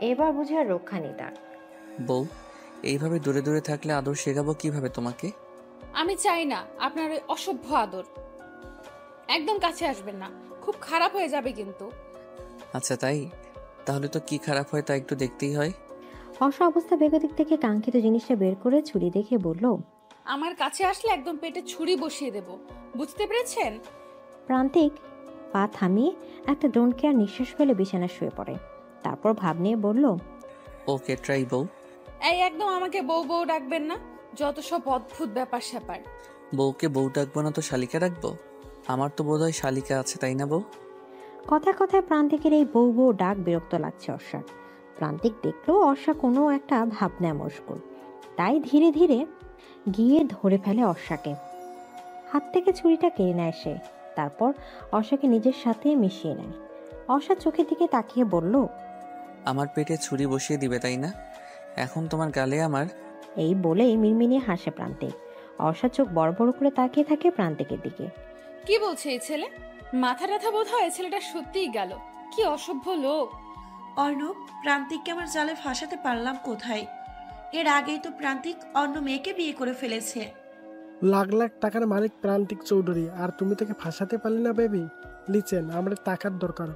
এবার বুঝে আর রক্ষা নেই তার। বউ, এইভাবে দূরে দূরে থাকলে আদর শেখাবো কিভাবে তোমাকে? আমি চাই না আপনার ওই অসভ্য আদর। একদম কাছে আসবেন না, খুব খারাপ হয়ে যাবে কিন্তু। আচ্ছা তাই? তাহলে তো কি খারাপ হয় তা একটু দেখতেই হয়। অর্ষা অবস্থা বেগতিক থেকে কাঙ্ক্ষিত জিনিসটা বের করে ছুরি দেখে বলল, আমার কাছে আসলে একদম পেটে ছুরি বসিয়ে দেব, বুঝতে পেরেছেন? প্রান্তিক পা থামিয়ে একটা ডোন্ট কেয়ার নিঃশ্বাস ফেলে বিছানায় শুয়ে পড়ে। তারপর ভাব নিয়ে বলল, ওকে ট্রাই বউ। এই একদম আমাকে বউ বউ ডাকবেন না, যত সব অদ্ভুত ব্যাপার স্যাপার। বউকে বউ ডাকবো না তো শালিকা রাখবো? আমার তো বোধহয় শালিকা আছে, তাই না বউ? কথায় কথায় প্রান্তিকের এই বউ বউ ডাক বিরক্ত লাগছে অর্ষার। প্রান্তিক দেখলো অর্ষা কোনো একটা ভাবনায় মশগুল, তাই ধীরে ধীরে গিয়ে ধরে ফেলে অর্ষাকে। হাত থেকে ছুরিটা কেড়ে নেয় সে। তারপর অর্ষাকে নিজের সাথে মিশিয়ে নেয়। অর্ষা চোখের দিকে তাকিয়ে বলল, আমার পেটে ছুরি বসিয়ে দিবে তাই না? এখন তোমার গালে আমার। এই বলেই মিনমিনিয়ে হাসে প্রান্তিক। অর্ষা চোখ বড় বড় করে তাকিয়ে থাকে প্রান্তিকের দিকে। কি বলছে এই ছেলে? মাথা ব্যথা বোধ হয় ছেলেটা সত্যিই গেল। কি অসভ্য লোক। অর্ণব, প্রান্তিককে আমার জালে ফাঁসাতে পারলাম কোথায়? এর আগেই তো প্রান্তিক অন্য মেয়েকে বিয়ে করে ফেলেছে। লাখ লাখ টাকার মালিক প্রান্তিক চৌধুরী, আর তুমি তাকে ফাঁসাতে পারলি না বেবি? লিচেন, আমাদের টাকার দরকার।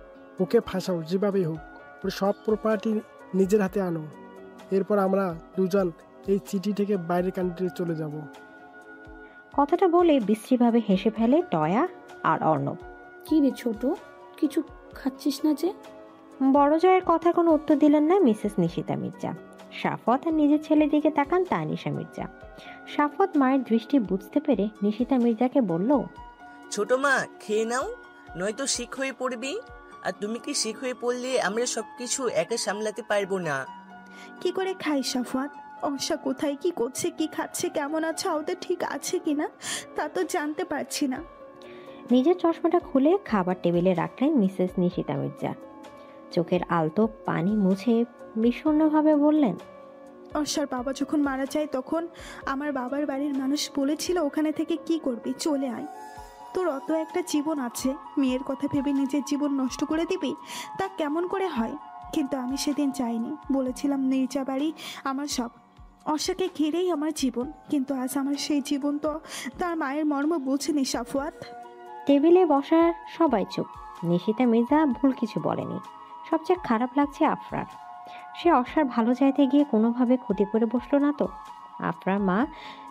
ওকে ফাঁসাও যেভাবেই হোক, ওর সব প্রপার্টি নিজের হাতে আনো। এরপর আমরা দুজন এই চিঠি থেকে বাইরের কান্ট্রি চলে যাব। কথাটা বলে বিশ্রীভাবে হেসে ফেলে টয়া আর অর্ণব। কি রে ছোট, কিছু খাচ্ছিস না যে? বড় জয়ের কথা কোনো উত্তর দিলেন না মিসেস নিশিতা মির্জা। সাফওয়াত আর নিজের ছেলের দিকে তাকান তানিশা মির্জা। সাফওয়াত মায়ের দৃষ্টি বুঝতে পেরে নিশিতা মির্জাকে বলল, ছোট মা খেয়ে নাও, নয়তো শিক হয়ে পড়বি। আর তুমি কি শিক হয়ে পড়লে আমরা সবকিছু একা সামলাতে পারবো না। কি করে খাই সাফওয়াত? অর্ষা কোথায়, কি করছে, কি খাচ্ছে, কেমন আছে, ওদের ঠিক আছে কিনা তা তো জানতে পারছি না। নিজের চশমাটা খুলে খাবার টেবিলে রাখলেন মিসেস নিশিতা মির্জা। চোখের আলতো পানি মুছে বিষণ্ণভাবে বললেন, অর্ষার বাবা যখন মারা যায় তখন আমার বাবার বাড়ির মানুষ বলেছিল, ওখানে থেকে কি করবি, চলে আয়। তোর অত একটা জীবন আছে, মেয়ের কথা ভেবে নিজের জীবন নষ্ট করে দিবি, তা কেমন করে হয়? কিন্তু আমি সেদিন চাইনি, বলেছিলাম নির্জা বাড়ি আমার সব, অর্ষাকে ঘিরেই আমার জীবন। কিন্তু আজ আমার সেই জীবন তো তার মায়ের মর্ম বুঝেনি সাফওয়াত। টেবিলে বসা সবাই চুপ। নিশিতা মির্জা ভুল কিছু বলেনি। সবচেয়ে খারাপ লাগছে আফরার। সে অর্ষার ভালো চাইতে গিয়ে কোনোভাবে ক্ষতি করে বসলো না তো। আফরার মা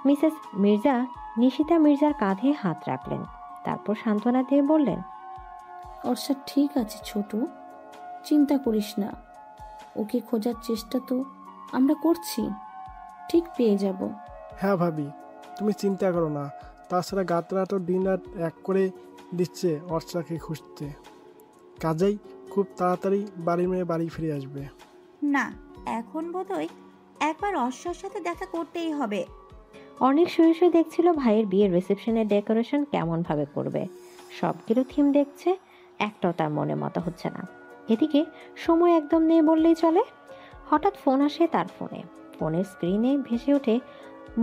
মিসেস মির্জা নিশিতা মির্জার কাঁধে হাত রাখলেন, তারপর সান্ত্বনা দিয়ে বললেন, অর্ষা ঠিক আছে ছোট, চিন্তা করিস না। ওকে খোঁজার চেষ্টা তো আমরা করছি, ঠিক পেয়ে যাব। হ্যাঁ ভাবি, তুমি চিন্তা করো না। তাছাড়া গাতরা তো দিন রাত এক করে দিচ্ছে অর্ষাকে খুঁজতে। কাজেই খুব তাড়াতাড়ি বাড়ি মেয়ে বাড়ি ফিরে আসবে। না, এখন বোধহয় একবার অর্ষার সাথে দেখা করতেই হবে। অনেক শুয়ে শুয়ে দেখছিল ভাইয়ের বিয়ের রিসেপশনের ডেকোরেশন কেমনভাবে করবে। সবগুলো থিম দেখছে, একটাও তার মনে মতো হচ্ছে না। এদিকে সময় একদম নেই বললেই চলে। হঠাৎ ফোন আসে তার ফোনে। ফোনের স্ক্রিনে ভেসে ওঠে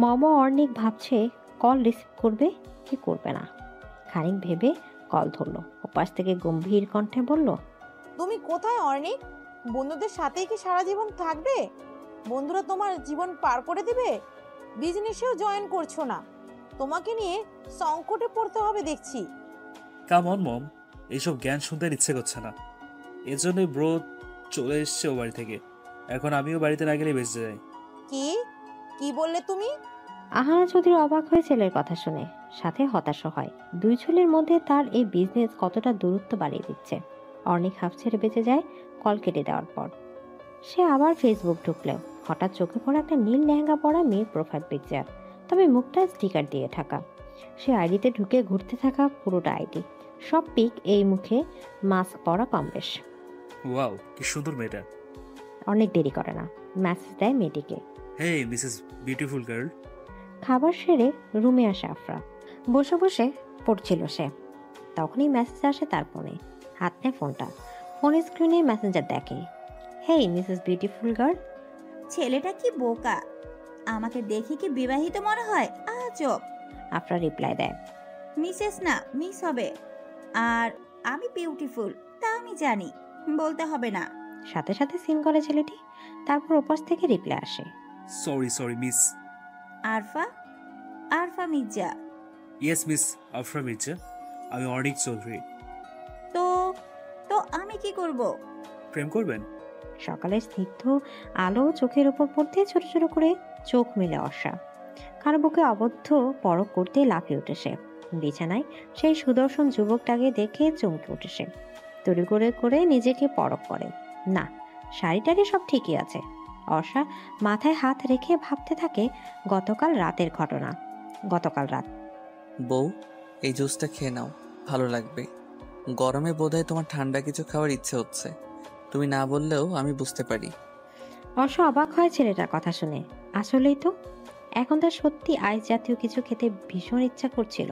মম অর্ণিক। ভাবছে কল রিসিভ করবে কি করবে না। খানিক ভেবে কল ধরলো। ওপাশ থেকে গম্ভীর কণ্ঠে বলল, তুমি কোথায় অর্ণিক? বন্ধুদের সাথেই কি সারা জীবন থাকবে? বন্ধুরা তোমার জীবন পার করে দিবে? বিজনেসেও জয়েন করছো না, তোমাকে নিয়ে সংকটে পড়তে হবে দেখছি। কাম অন মম, এইসব জ্ঞান শুনতে আর ইচ্ছে করছে না। এর জন্যই ব্রো চলে এসছে ও বাড়ি থেকে। এখন আমিও বাড়িতে না গেলে বেঁচে যাই। কি কি বললে তুমি? আহানা চৌধুরী অবাক হয়ে ছেলের কথা শুনে, সাথে হতাশও হয়। দুই ছেলের মধ্যে তার এই বিজনেস কতটা দূরত্ব বাড়িয়ে দিচ্ছে। অর্ণিক হাফ ছেড়ে বেঁচে যায় কল কেটে দেওয়ার পর। সে আবার ফেসবুক ঢুকলেও হঠাৎ চোখে পড়া একটা নীল লেহেঙ্গা পরা মেয়ের প্রোফাইল পিকচার, তবে মুখটা স্টিকার দিয়ে থাকা। সে আইডিতে ঢুকে ঘুরতে থাকা পুরোটা আইডি, সব পিক এই মুখে মাস্ক পরা কম বেশ। ওয়াও, কি সুন্দর মেয়েটা। অনেক দেরি করে না, মেসেজ দেয় মেয়েটিকে, হেই মিসেস বিউটিফুল গার্ল। খাবার সেরে রুমে আসে আফরা। বসে বসে পড়ছিল সে, তখনই মেসেজ আসে তার ফোনে। হাত নেয় ফোনটা, ফোনের স্ক্রিনে মেসেঞ্জার দেখে, হেই মিসেস বিউটিফুল গার্ল। ছেলেটা কি বোকা, আমাকে দেখে কি বিবাহিত মনে হয়? আজব। আফরা রিপ্লাই দেয়, মিসেস না, মিস হবে। আর আমি বিউটিফুল তা আমি জানি, বলতে হবে না। সাথে সাথে সিন করে ছেলেটি। তারপর ওপাশ থেকে রিপ্লাই আসে, sorry miss Arfa, Arfa Mirza. Yes miss Afra Mirza, আমি অর্ণিক চৌধুরী। তো তো আমি কি করব? প্রেম করবেন? সকালের স্নিগ্ধ আলো চোখের উপর পড়তে ছোট ছোট করে চোখ মেলে অর্ষা। কারো বুকে অবদ্ধ পরক করতে লাফিয়ে উঠেছে। বিছানায় সেই সুদর্শন যুবকটাকে দেখে চমকে উঠেছে। তড়ি করে করে নিজেকে পরক করে। না, শাড়িটারি সব ঠিকই আছে। অর্ষা মাথায় হাত রেখে ভাবতে থাকে গতকাল রাতের ঘটনা। গতকাল রাত। বউ, এই জুসটা খেয়ে নাও, ভালো লাগবে। গরমে বোধহয় তোমার ঠান্ডা কিছু খাওয়ার ইচ্ছে হচ্ছে। তুমি না বললেও আমি বুঝতে পারি। অর্ষা অবাক হয় ছেলেটার কথা শুনে। আসলেই তো, এখন তার সত্যি আইস জাতীয় কিছু খেতে ভীষণ ইচ্ছা করছিল।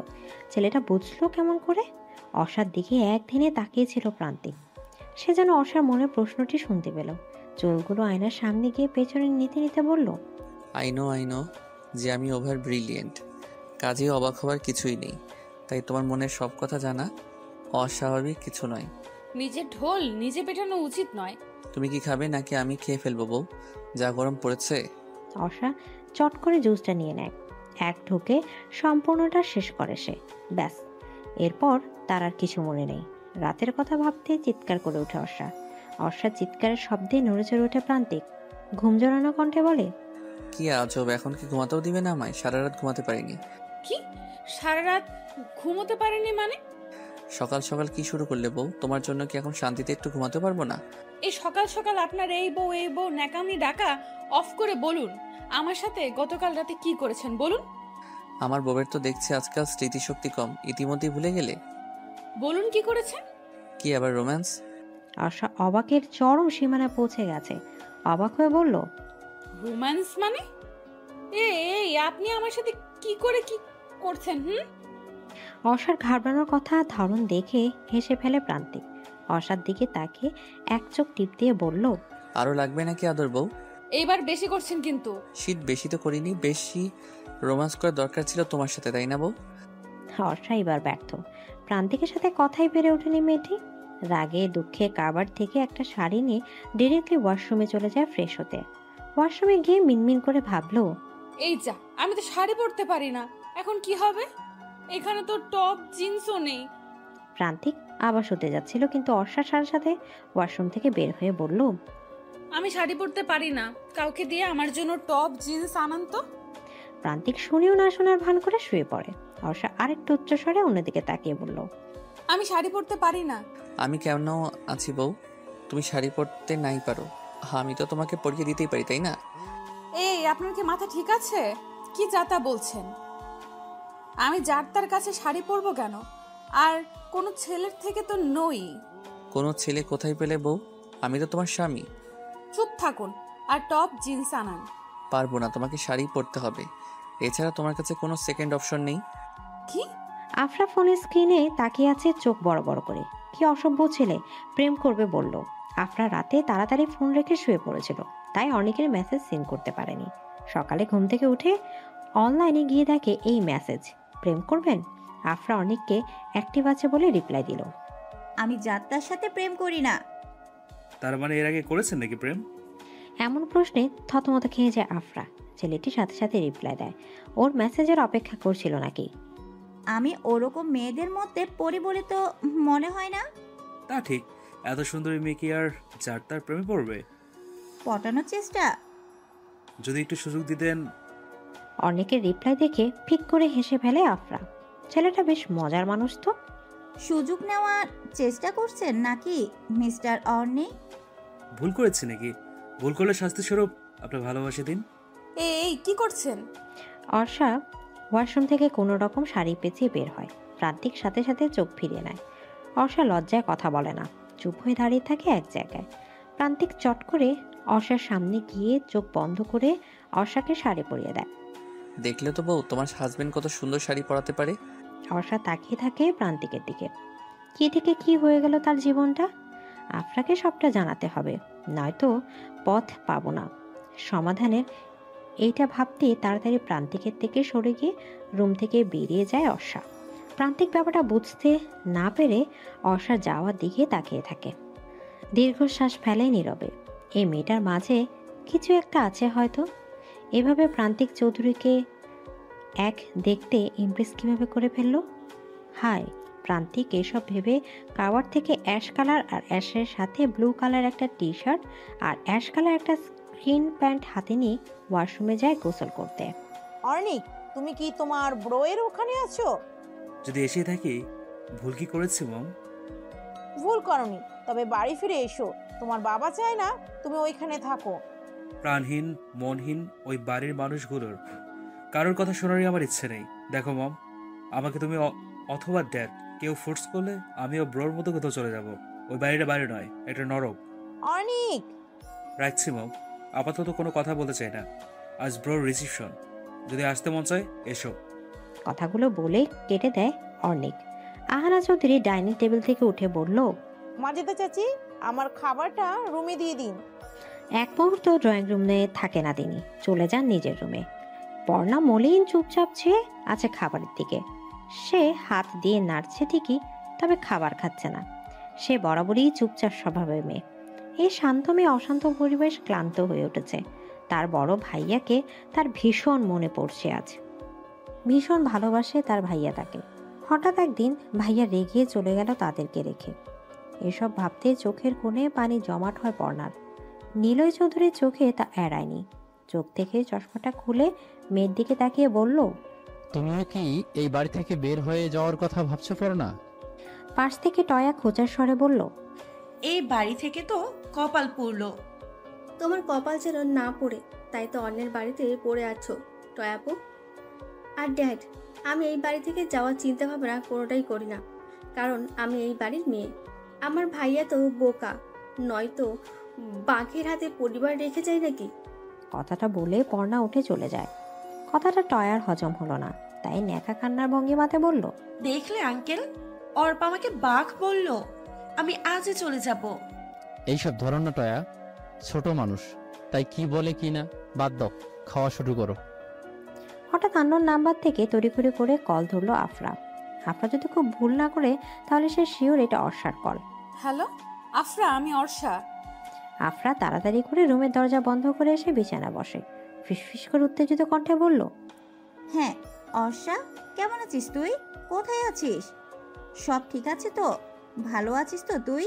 ছেলেটা বুঝলো কেমন করে? অর্ষার দিকে একদিনে তাকিয়েছিল প্রান্তিক। সে যেন অর্ষার মনে প্রশ্নটি শুনতে পেল। চুলগুলো আয়নার সামনে গিয়ে পেছনে নিতে নিতে বলল, আই নো যে আমি ওভার ব্রিলিয়েন্ট, কাজে অবাক হওয়ার কিছুই নেই। তাই তোমার মনের সব কথা জানা অস্বাভাবিক কিছু নয়। নিজের ঢোল নিজে পেটানো উচিত নয়। তুমি কি খাবে নাকি আমি খেয়ে ফেলবো বউ? যা গরম পড়েছে। অর্ষা চট করে জুসটা নিয়ে নেয়। এক ঢুকে সম্পূর্ণটা শেষ করে সে। ব্যাস, এরপর তার আর কিছু মনে নেই। রাতের কথা ভাবতে চিৎকার করে ওঠে অর্ষা। অর্ষার চিৎকারের শব্দে নড়ে চড়ে ওঠে প্রান্তিক। ঘুম জড়ানো কণ্ঠে বলে, কি আজব, এখন কি ঘুমাতেও দিবে না আমায়? সারা রাত ঘুমাতে পারিনি। কি সারা রাত ঘুমোতে পারেনি মানে? সকাল সকাল কি শুরু করলে বউ? তোমার জন্য কি এখন শান্তিতে একটু ঘুমাতে পারবো না? এই সকাল সকাল আপনার এই বউ ন্যাকামি ডাকা অফ করে বলুন, আমার সাথে গতকাল রাতে কি করেছেন বলুন। আমার বউয়ের তো দেখছি আজকাল স্মৃতিশক্তি কম, ইতিমধ্যেই ভুলে গেলে? বলুন কি করেছেন? কি আবার রোম্যান্স? আশা অবাকের চরম সীমানায় পৌঁছে গেছে। অবাক হয়ে বলল, রোম্যান্স মানে? এই আপনি আমার সাথে কি করে কি করছেন? অর্ষার ঘাবড়ানোর কথা ধরন দেখে হেসে ফেলে প্রান্তিক। অর্ষার দিকে তাকিয়ে এক চোখ টিপ দিয়ে বলল, আরো লাগবে নাকি আদর বউ? এইবার বেশি করছেন কিন্তু। শীত বেশি তো করিনি, বেশি রোম্যান্স করার দরকার ছিল তোমার সাথে, তাই না বউ? অর্ষা এবার ব্যর্থ। প্রান্তিকের সাথে কথাই পেরে ওঠেনি মেয়েটি। রাগে দুঃখে কাবার থেকে একটা শাড়ি নিয়ে ডিরেক্টলি ওয়াশরুমে চলে যায় ফ্রেশ হতে। ওয়াশরুমে গিয়ে মিনমিন করে ভাবলো, এই যা, আমি তো শাড়ি পরতে পারি না, এখন কি হবে? এখানে তো টপ জিন্সও নেই। প্রান্তিক আবার শুতে যাচ্ছিল, কিন্তু অর্ষার সাথে সাথে ওয়াশরুম থেকে বের হয়ে বলল, আমি শাড়ি পরতে পারি না, কাউকে দিয়ে আমার জন্য টপ জিন্স আনান তো। প্রান্তিক শুনেও না শোনার ভান করে শুয়ে পড়ে। অর্ষা আরেকটু উচ্চস্বরে অন্যদিকে তাকিয়ে বলল, আমি শাড়ি পরতে পারি না। আমি কেন আছি বউ? তুমি শাড়ি পরতে নাই পারো, আমি তো তোমাকে পরিয়ে দিতেই পারি, তাই না? এই আপনার কি মাথা ঠিক আছে? কি যাতা বলছেন? আমি যার তার কাছে শাড়ি পরবো কেন? আর কোনো ছেলের থেকে তো নই। কোনো ছেলে কোথায় পেলে বউ? আমি তো তোমার স্বামী। চুপ থাকুন আর টপ জিন্স আনান। পারবো না, তোমাকে শাড়ি পরতে হবে। এছাড়া তোমার কাছে কোনো সেকেন্ড অপশন নেই। কি? আফরা ফোনের স্ক্রিনে তাকিয়ে আছে চোখ বড় বড় করে। কি অসভ্য ছেলে, প্রেম করবে বলল। আফরা রাতে তাড়াতাড়ি ফোন রেখে শুয়ে পড়েছিল, তাই অনেকের মেসেজ সিন করতে পারেনি। সকালে ঘুম থেকে উঠে অনলাইনে গিয়ে দেখে এই মেসেজ, প্রেম করবেন? আফরা অনেককে অ্যাক্টিভ আছে বলে রিপ্লাই দিল, আমি যাত্রার সাথে প্রেম করি না। তার মানে এর আগে করেছেন নাকি প্রেম? এমন প্রশ্নে থতমত খেয়ে যায় আফরা। ছেলেটি সাথে সাথে রিপ্লাই দেয়, ওর মেসেজের অপেক্ষা করছিল নাকি। আমি ওরকম মেয়েদের মধ্যে পড়ি বলে তো মনে হয় না। তা ঠিক, এত সুন্দরী মেয়ে কি আর যার তার প্রেমে পড়বে? পটানোর চেষ্টা। যদি একটু সুযোগ দিতেন। অনেকের রিপ্লাই দেখে ফিক করে হেসে ফেলে আফরা। ছেলেটা বেশ মজার মানুষ তো। সুযোগ নেওয়ার চেষ্টা করছেন নাকি মিস্টার অর্নি? ভুল করেছি নাকি? ভুল করলে শাস্তি স্বরূপ আপনার ভালোবাসা দিন। এই কি করছেন? অর্ষা ওয়াশরুম থেকে কোনো রকম শাড়ি পেঁচিয়ে বের হয়। প্রান্তিক সাথে সাথে চোখ ফিরিয়ে নেয়। অর্ষা লজ্জায় কথা বলে না, চুপ হয়ে দাঁড়িয়ে থাকে এক জায়গায়। প্রান্তিক চট করে অর্ষার সামনে গিয়ে চোখ বন্ধ করে অর্ষাকে শাড়ি পরিয়ে দেয়। দেখলে তো বউ, তোমার হাজবেন্ড কত সুন্দর শাড়ি পরাতে পারে। অর্ষা তাকিয়ে থাকে প্রান্তিকের দিকে। কি থেকে কি হয়ে গেল তার জীবনটা? আফরাকে সবটা জানাতে হবে, নয়তো পথ পাবো না সমাধানের। এইটা ভাবতে তাড়াতাড়ি প্রান্তিকের থেকে সরে গিয়ে রুম থেকে বেরিয়ে যায় অর্ষা। প্রান্তিক ব্যাপারটা বুঝতে না পেরে অর্ষা যাওয়ার দিকে তাকিয়ে থাকে। দীর্ঘশ্বাস ফেলে নীরবে। এই মেয়েটার মাঝে কিছু একটা আছে হয়তো। এভাবে প্রান্তিক চৌধুরীকে এক দেখতে ইমপ্রেস কিভাবে করে ফেললো? হায়, প্রান্তিক এসব ভেবে কাভার থেকে অ্যাশ কালার আর অ্যাশের সাথে ব্লু কালার একটা টি শার্ট আর অ্যাশ কালার একটা স্কিন প্যান্ট হাতে নিয়ে ওয়াশরুমে যায় গোসল করতে। অর্নিক, তুমি কি তোমার ব্রোয়ের ওখানে আছো? যদি এসে থাকি, ভুল কি করেছি মম? ভুল করনি, তবে বাড়ি ফিরে এসো। তোমার বাবা চায় না তুমি ওইখানে থাকো। প্রাণহীন মনহীন ওই বাড়ির মানুষগুলোর কারোর কথা শোনারই আমার ইচ্ছে নেই। দেখো মম, আমাকে তুমি অথবা ড্যাড কেউ ফোর্স করলে আমিও ব্রোর মতো কোথাও চলে যাব। ওই বাড়িটা বাড়ি নয়, এটা নরক। অর্নিক, রাখছি মম, আপাতত কোনো কথা বলতে চাই না। আজ ব্রোর রিসিপশন, যদি আসতে মন চায় এসো। কথাগুলো বলে কেটে দেয় অর্নিক। আহানা চৌধুরী ডাইনিং টেবিল থেকে উঠে বলল, মাজেদা চাচি, আমার খাবারটা রুমে দিয়ে দিন। এক মুহূর্ত ড্রয়িং রুমে থাকে না তিনি, চলে যান নিজের রুমে। পর্ণা মলিন চুপচাপ চেয়ে আছে খাবারের দিকে। সে হাত দিয়ে নাড়ছে ঠিকই, তবে খাবার খাচ্ছে না। সে বরাবরই চুপচাপ স্বভাবের মেয়ে। এই শান্ত মেয়ে অশান্ত পরিবেশ ক্লান্ত হয়ে উঠেছে। তার বড় ভাইয়াকে তার ভীষণ মনে পড়ছে আজ। ভীষণ ভালোবাসে তার ভাইয়া তাকে। হঠাৎ একদিন ভাইয়া রেগে চলে গেল তাদেরকে রেখে। এসব ভাবতে চোখের কোণে পানি জমাট হয় পর্ণার। নীলয় চৌধুরীর চোখে তা এড়ায়নি। চোখ থেকে চশমাটা খুলে মেয়ের দিকে তাকিয়ে বলল, তুমিও কি এই বাড়ি থেকে বের হয়ে যাওয়ার কথা ভাবছো পড়না? পাশ থেকে টয়া খোঁচার স্বরে বলল, এই বাড়ি থেকে তো কপাল পুড়ল। তোমার কপাল যেন না পড়ে, তাই তো অন্যের বাড়িতে পড়ে আছো টয়াপু। আর ড্যাড, আমি এই বাড়ি থেকে যাওয়ার চিন্তা ভাবনা কোনোটাই করি না, কারণ আমি এই বাড়ির মেয়ে। আমার ভাইয়া তো বোকা, নয়তো বাঘের হাতে পরিবার রেখে যায় নাকি। কথাটা বলে পর্ণা উঠে চলে যায়। কথাটা টয়ার হজম হলো না, তাই ন্যাকা কান্নার ভঙ্গিমাতে বলল, দেখলে আঙ্কেল, অর্পা আমাকে বাঘ বলল। আমি আজই চলে যাব। এইসব ধরন না টয়া, ছোট মানুষ, তাই কি বলে কি না বাদ দাও, খাওয়া শুরু করো। হঠাৎ আন্নোর নাম্বার থেকে তড়িঘড়ি করে কল ধরলো আফরা। আফরা যদি খুব ভুল না করে তাহলে সে শিওর এটা অর্ষার কল। হ্যালো আফরা, আমি অর্ষা। আফরা তাড়াতাড়ি করে রুমের দরজা বন্ধ করে এসে বিছানা বসে। ফিসফিস করে উত্তেজিত কণ্ঠে বলল, হ্যাঁ অর্ষা, কেমন আছিস তুই? কোথায় আছিস? সব ঠিক আছে তো? ভালো আছিস তো তুই?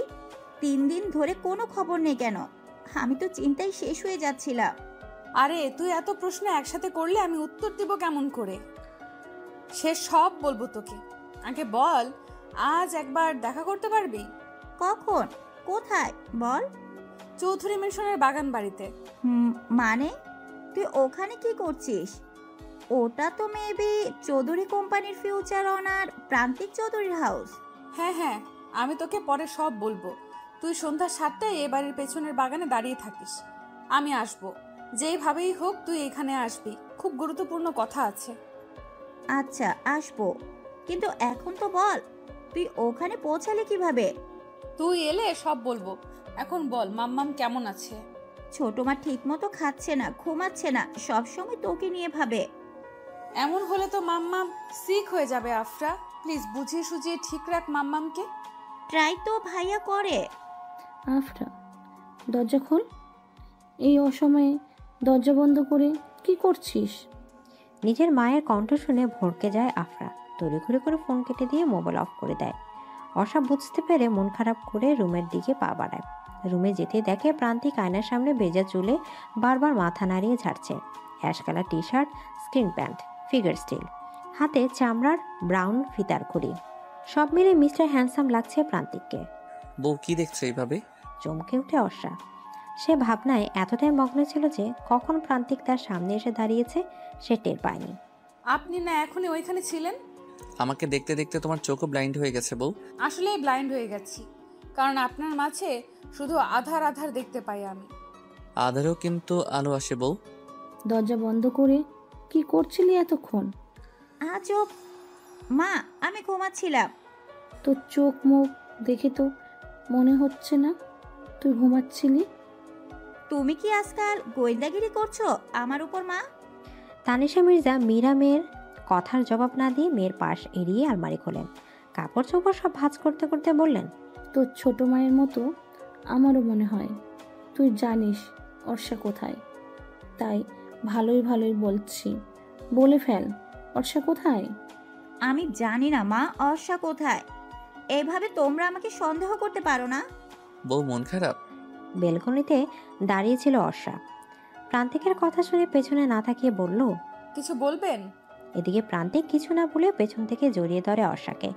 3 দিন ধরে কোনো খবর নেই কেন? আমি তো চিন্তায় শেষ হয়ে যাচ্ছিলাম। আরে তুই এত প্রশ্ন একসাথে করলে আমি উত্তর দিব কেমন করে? সে সব বলবো তোকে। আগে বল, আজ একবার দেখা করতে পারবি? কখন? কোথায় বল? চৌধুরী মিশনের বাগান বাড়িতে। মানে তুই ওখানে কি করছিস? ওটা তো মেবি চৌধুরী কোম্পানির ফিউচার অনার প্রান্তিক চৌধুরীর হাউস। হ্যাঁ হ্যাঁ, আমি তোকে পরে সব বলবো। তুই সন্ধ্যা 7টায় এ বাড়ির পেছনের বাগানে দাঁড়িয়ে থাকিস, আমি আসবো। যেইভাবেই হোক তুই এখানে আসবি, খুব গুরুত্বপূর্ণ কথা আছে। আচ্ছা আসবো, কিন্তু এখন তো বল তুই ওখানে পৌঁছালে কিভাবে? তুই এলে সব বলবো। এখন বল, মাম্মাম কেমন আছে? ছোট মা ঠিক মতো খাচ্ছে না, ঘুমাচ্ছে না, সবসময় তোকে নিয়ে ভাবে। এমন হলে তো মাম্মাম সিক হয়ে যাবে আফরা। প্লিজ বুঝিয়ে সুঝিয়ে ঠিক রাখ মাম্মামকে। ট্রাই তো ভাইয়া করে। আফরা, দরজা খোল। এই অসময়ে দরজা বন্ধ করে কি করছিস? নিজের মায়ের কণ্ঠ শুনে ভড়কে যায় আফরা। তড়িঘড়ি করে ফোন কেটে দিয়ে মোবাইল অফ করে দেয়। অর্ষা বুঝতে পেরে মন খারাপ করে রুমের দিকে পা বাড়ায়। রুমে যেতে দেখে প্রান্তিক আয়নার সামনে ভেজা চুলে বারবার মাথা নাড়িয়ে ঝাড়ছে। Ash colour T shirt, screen pant, figure still, হাতে চামড়ার ব্রাউন ফিতার ঘড়ি। সব মিলে মিস্টার হ্যান্ডসাম লাগছে প্রান্তিককে। বউ কি দেখছো এইভাবে? চমকে উঠে অর্ষা। সে ভাবনায় এতটাই মগ্ন ছিল যে কখন প্রান্তিক তার সামনে এসে দাঁড়িয়েছে সে টের পায়নি। আপনি না এখনই ওইখানে ছিলেন? আমাকে দেখতে দেখতে তোমার চোখও ব্লাইন্ড হয়ে গেছে বউ। আসলেই ব্লাইন্ড হয়ে গেছি, কারণ আপনার মাঝে শুধু আধার আধার দেখতে পাই আমি। আধারও কিন্তু আলো আসে বউ। দরজা বন্ধ করে কি করছিলি এতক্ষণ? চোখ মা, আমি ঘুমাচ্ছিলাম। তোর চোখ মুখ দেখে তো মনে হচ্ছে না তুই ঘুমাচ্ছিলি। তুমি কি আজকাল গোয়েন্দাগিরি করছো আমার উপর মা? তানিশা মির্জা মীরা মেয়ের কথার জবাব না দিয়ে মেয়ের পাশ এড়িয়ে আলমারি খোলেন। কাপড় চোপড় সব ভাঁজ করতে করতে বললেন, তোর ছোট মায়ের মতো আমারও মনে হয়। তুই জানিস অর্ষা কোথায়, তাই ভালোই ভালোই বলছি, বলে ফেল, অর্ষা কোথায়? আমি জানি না মা অর্ষা কোথায়। এইভাবে তোমরা আমাকে সন্দেহ করতে পারো না। বউ মন খারাপ? বেলকনিতে দাঁড়িয়েছিল অর্ষা। প্রান্তিকের কথা শুনে পেছনে না তাকিয়ে বলল, কিছু বলবেন? এদিকে প্রান্তিক কিছু না বলে পেছন থেকে জড়িয়ে ধরে অর্ষাকে।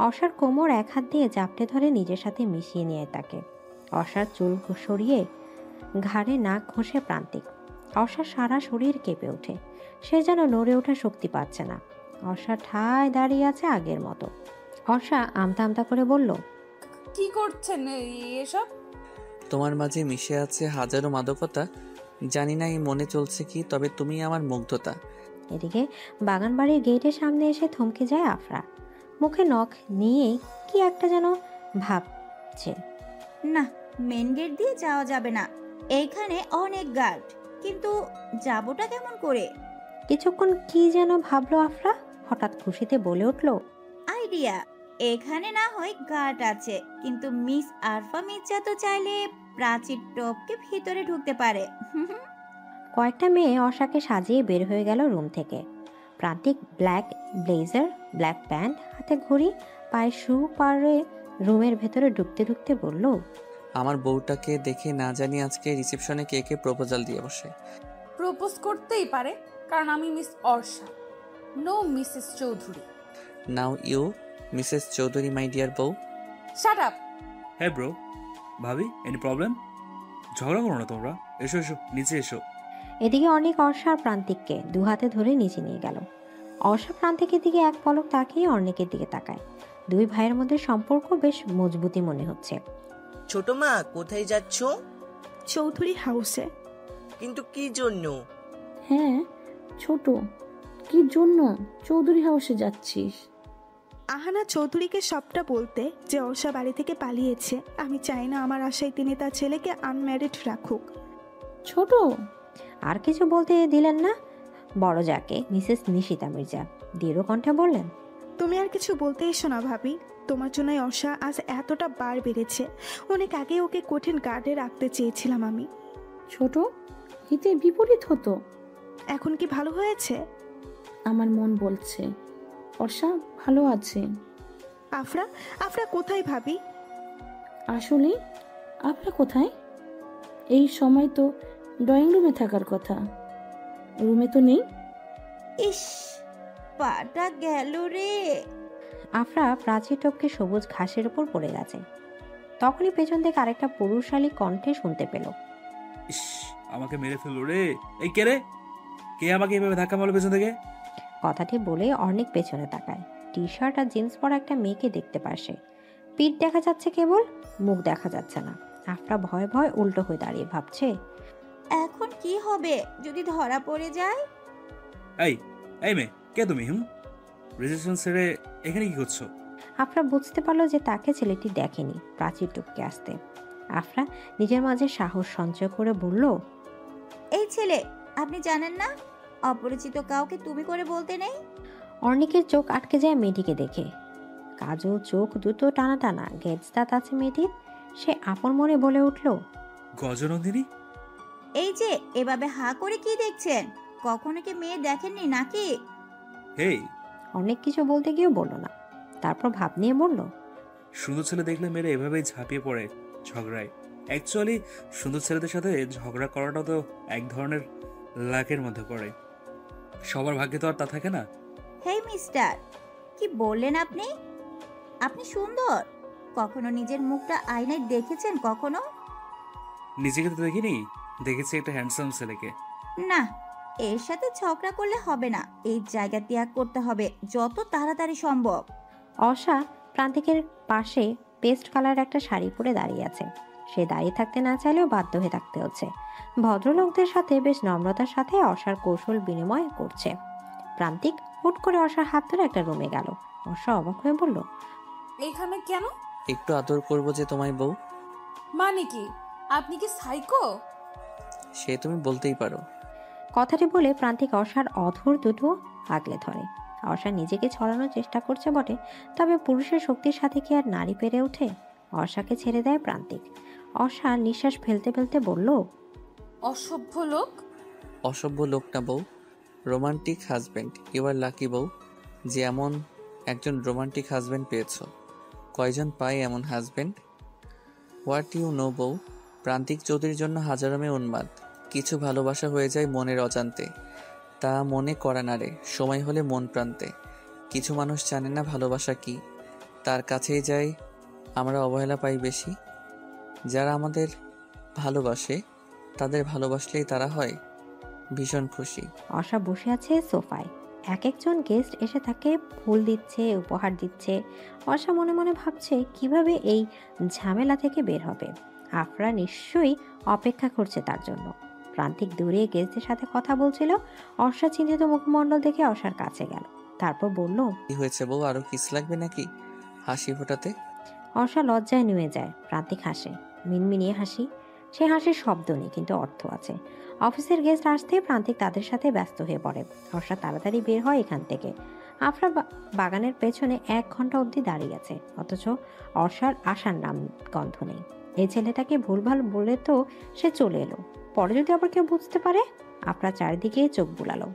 অর্ষার কোমর এক হাত দিয়ে চাপটে ধরে নিজের সাথে মিশিয়ে নিয়ে তাকে। অর্ষার চুল সরিয়ে ঘাড়ে নাক ঘষে প্রান্তিক। অর্ষার সারা শরীর কেঁপে ওঠে, সে যেন নড়ে ওঠার শক্তি পাচ্ছে না। অর্ষা ঠায় দাঁড়িয়ে আছে আগের মতো। অর্ষা আমতা আমতা করে বলল, কি করছেন এসব? তোমার মাঝে মিশে আছে হাজারো মাদকতা, জানি না এই মনে চলছে কি, তবে তুমি আমার মুগ্ধতা। এদিকে বাগান বাড়ির গেটের সামনে এসে থমকে যায় আফরা। মুখে নখ নিয়ে কি একটা যেন ভাবছে। না, মেন গেট দিয়ে যাওয়া যাবে না, এইখানে অনেক গার্ড, কিন্তু যাবোটা কেমন করে? কিছুক্ষণ কি যেন ভাবলো আফরা, হঠাৎ খুশিতে বলে উঠল, আইডিয়া! এখানে না হয় গার্ড আছে, কিন্তু মিস আরফা মির্জা তো চাইলে প্রাচীর টপকে ভিতরে ঢুকতে পারে। কয়েকটা মেয়ে অর্ষাকে সাজিয়ে বের হয়ে গেল রুম থেকে। প্রান্তিক ব্ল্যাক ব্লেজার, ব্ল্যাক প্যান্ট, হাতে ঘড়ি, পায়ে শু পারে রুমের ভেতরে ঢুকতে ঢুকতে বলল, আমার বউটাকে দেখে না জানি আজকে রিসেপশনে কে কে প্রপোজাল দিয়ে বসে। প্রপোজ করতেই পারে, কারণ আমি miss Arsha, no missus Chowdhury. Now you missus Chowdhury my dear বউ। Shut up. হ্যাঁ ব্রো, ভাবি, এনি প্রবলেম? ঝগড়া করো না তোমরা, এসো এসো নিচে এসো। এদিকে অনেক অর্ষা আর প্রান্তিককে দু হাতে ধরে নিচে নিয়ে গেল। অর্ষা প্রান্তিকের দিকে এক পলক তাকিয়ে অর্ণিকের দিকে তাকায়। দুই ভাইয়ের মধ্যে সম্পর্ক বেশ মজবুতি মনে হচ্ছে। ছোট মা কোথায় যাচ্ছ? চৌধুরী হাউসে। কিন্তু কি জন্য? হ্যাঁ ছোট, কি জন্য চৌধুরী হাউসে যাচ্ছিস? আহানা চৌধুরীকে সবটা বলতে যে অর্ষা বাড়ি থেকে পালিয়েছে। আমি চাই না আমার আশায় তিনি তার ছেলেকে আনম্যারিড রাখুক। ছোট আর কিছু বলতে দিলেন না বড় যাকে মিসেস নিশিতা মির্জা দৃঢ় কণ্ঠে বললেন, তুমি আর কিছু বলতে এসো না ভাবি। তোমার জন্যই অর্ষা আজ এতটা বার বেড়েছে। অনেক আগে ওকে কঠিন গার্ডে রাখতে চেয়েছিলাম আমি। ছোট, হিতে বিপরীত হতো। এখন কি ভালো হয়েছে? আমার মন বলছে অর্ষা ভালো আছে। আফরা, আফরা কোথায় ভাবি? আসলে আপনি কোথায়? এই সময় তো ড্রয়িং রুমে থাকার কথা, রুমে তো নেই। ইস, পাটা গেল রে। আফরা প্রাচীর টপকে সবুজ ঘাসের উপর পড়ে গেছে। তখনই পেছন থেকে আরেকটা পুরুষালী কণ্ঠে শুনতে পেল, ইস, আমাকে মেরে ফেললো রে। এই কে রে? কে আমাকে এভাবে ধাক্কা মারলো পেছন থেকে? কথাটি বলে অনেক পেছনে তাকায়। টি শার্ট আর জিন্স পরা একটা মেয়েকে দেখতে পারছে। পিঠ দেখা যাচ্ছে কেবল, মুখ দেখা যাচ্ছে না। আফরা ভয় ভয় উল্টো হয়ে দাঁড়িয়ে ভাবছে, এখন কি হবে যদি ধরা পড়ে যায়? এই এই মেয়ে, কে তুমি? রেজিস্ট্রেশন ছেড়ে এখানে কি করছো? আফরা বুঝতে পারলো যে তাকে ছেলেটি দেখেনি প্রাচীর টপকে আসতে। আফরা নিজের মাঝে সাহস সঞ্চয় করে বলল, এই ছেলে, আপনি জানেন না অপরিচিত কাউকে তুমি করে বলতে নেই। অর্ণিকের চোখ আটকে যায় মেয়েটিকে দেখে। কাজল চোখ দুটো টানা টানা, গেজ দাঁত আছে মেয়েটির। সে আপন মনে বলে উঠল, গজনন্দিনী। এই যে এভাবে হা করে কি দেখছেন? কখনো কি মেয়ে দেখেননি নাকি? হেই, অনেক কিছু বলতে গিয়েও বলল না। তারপর ভাব নিয়ে বলল, সুন্দর ছেলে দেখলে মেয়েরা এভাবেই ঝাঁপিয়ে পড়ে ঝগড়ায়। অ্যাকচুয়ালি সুন্দর ছেলেদের সাথে ঝগড়া করাটা তো এক ধরনের লাকের মধ্যে পড়ে। সবার ভাগ্যে তো আর তা থাকে না। হেই মিস্টার, কি বললেন আপনি? আপনি সুন্দর? কখনো নিজের মুখটা আয়নায় দেখেছেন কখনো? নিজেকে তো দেখিনি, দেখেছি একটা হ্যান্ডসাম ছেলেকে। না, এর সাথে ঝগড়া করলে হবে না। এই জায়গা ত্যাগ করতে হবে যত তাড়াতাড়ি সম্ভব। অর্ষা প্রান্তিকের পাশে পেস্ট কালার একটা শাড়ি পরে দাঁড়িয়ে আছে। সে দাঁড়িয়ে থাকতে না চাইলেও বাধ্য হয়ে থাকতে হচ্ছে। ভদ্রলোকদের সাথে বেশ নম্রতার সাথে অর্ষার কৌশল বিনিময় করছে। প্রান্তিক হুট করে অর্ষার হাত ধরে একটা রুমে গেল। অর্ষা অবাক হয়ে বলল, এখানে কেন? একটু আদর করবো যে তোমায় বউ। মানে কি? আপনি কি সাইকো? সে তুমি বলতেই পারো। কথাটি বলে প্রান্তিক অর্ষার অধর দুটো আগলে ধরে। অর্ষা নিজেকে ছড়ানোর চেষ্টা করছে বটে, তবে পুরুষের শক্তির সাথে কি আর নারী পেরে ওঠে? অর্ষাকে ছেড়ে দেয় প্রান্তিক। অর্ষা নিঃশ্বাস ফেলতে ফেলতে বলল, অসভ্য লোক। অসভ্য লোক না বউ, romantic husband. You are lucky বউ যে এমন একজন রোমান্টিক হাজব্যান্ড পেয়েছ। কয়জন পায় এমন হাজব্যান্ড? হোয়াট ইউ নো বউ, প্রান্তিক চৌধুরীর জন্য হাজারো মেয়ে উন্মাদ। কিছু ভালোবাসা হয়ে যায় মনের অজান্তে, তা মনে করা না রে, সময় হলে মন প্রান্তে। কিছু মানুষ জানে না ভালোবাসা কি, তার কাছেই যায় আমরা অবহেলা পাই বেশি। যারা আমাদের ভালোবাসে তাদের ভালোবাসলেই তারা হয় ভীষণ খুশি। অর্ষা বসে আছে সোফায়। এক একজন গেস্ট এসে তাকে ফুল দিচ্ছে, উপহার দিচ্ছে। অর্ষা মনে মনে ভাবছে কিভাবে এই ঝামেলা থেকে বের হবে। আফরা নিশ্চয়ই অপেক্ষা করছে তার জন্য। প্রান্তিক দূরে গেস্টদের সাথে কথা বলছিল। অর্ষা চিন্তিত মুখমণ্ডল দেখে অর্ষার কাছে গেল। তারপর বলল, কি হয়েছে বউ, আরো কিস লাগবে নাকি হাসি ফোটাতে? অর্ষা লজ্জায় নুয়ে যায়। প্রান্তিক হাসে, মিনমিনিয়ে হাসি। সে হাসির শব্দ নেই, কিন্তু অর্থ আছে। অফিসের গেস্ট আসতে প্রান্তিক তাদের সাথে ব্যস্ত হয়ে পড়ে। অর্ষা তাড়াতাড়ি বের হয় এখান থেকে। আফরা বাগানের পেছনে 1 ঘন্টা অবধি দাঁড়িয়ে আছে, অথচ অর্ষার আসার নাম গন্ধ নেই। এই ছেলেটাকে ভুলভাল বলে তো সে চলে এলো, পরে যদি আবার কেউ বুঝতে পারে। আফরা চারিদিকে চোখ বুলালো।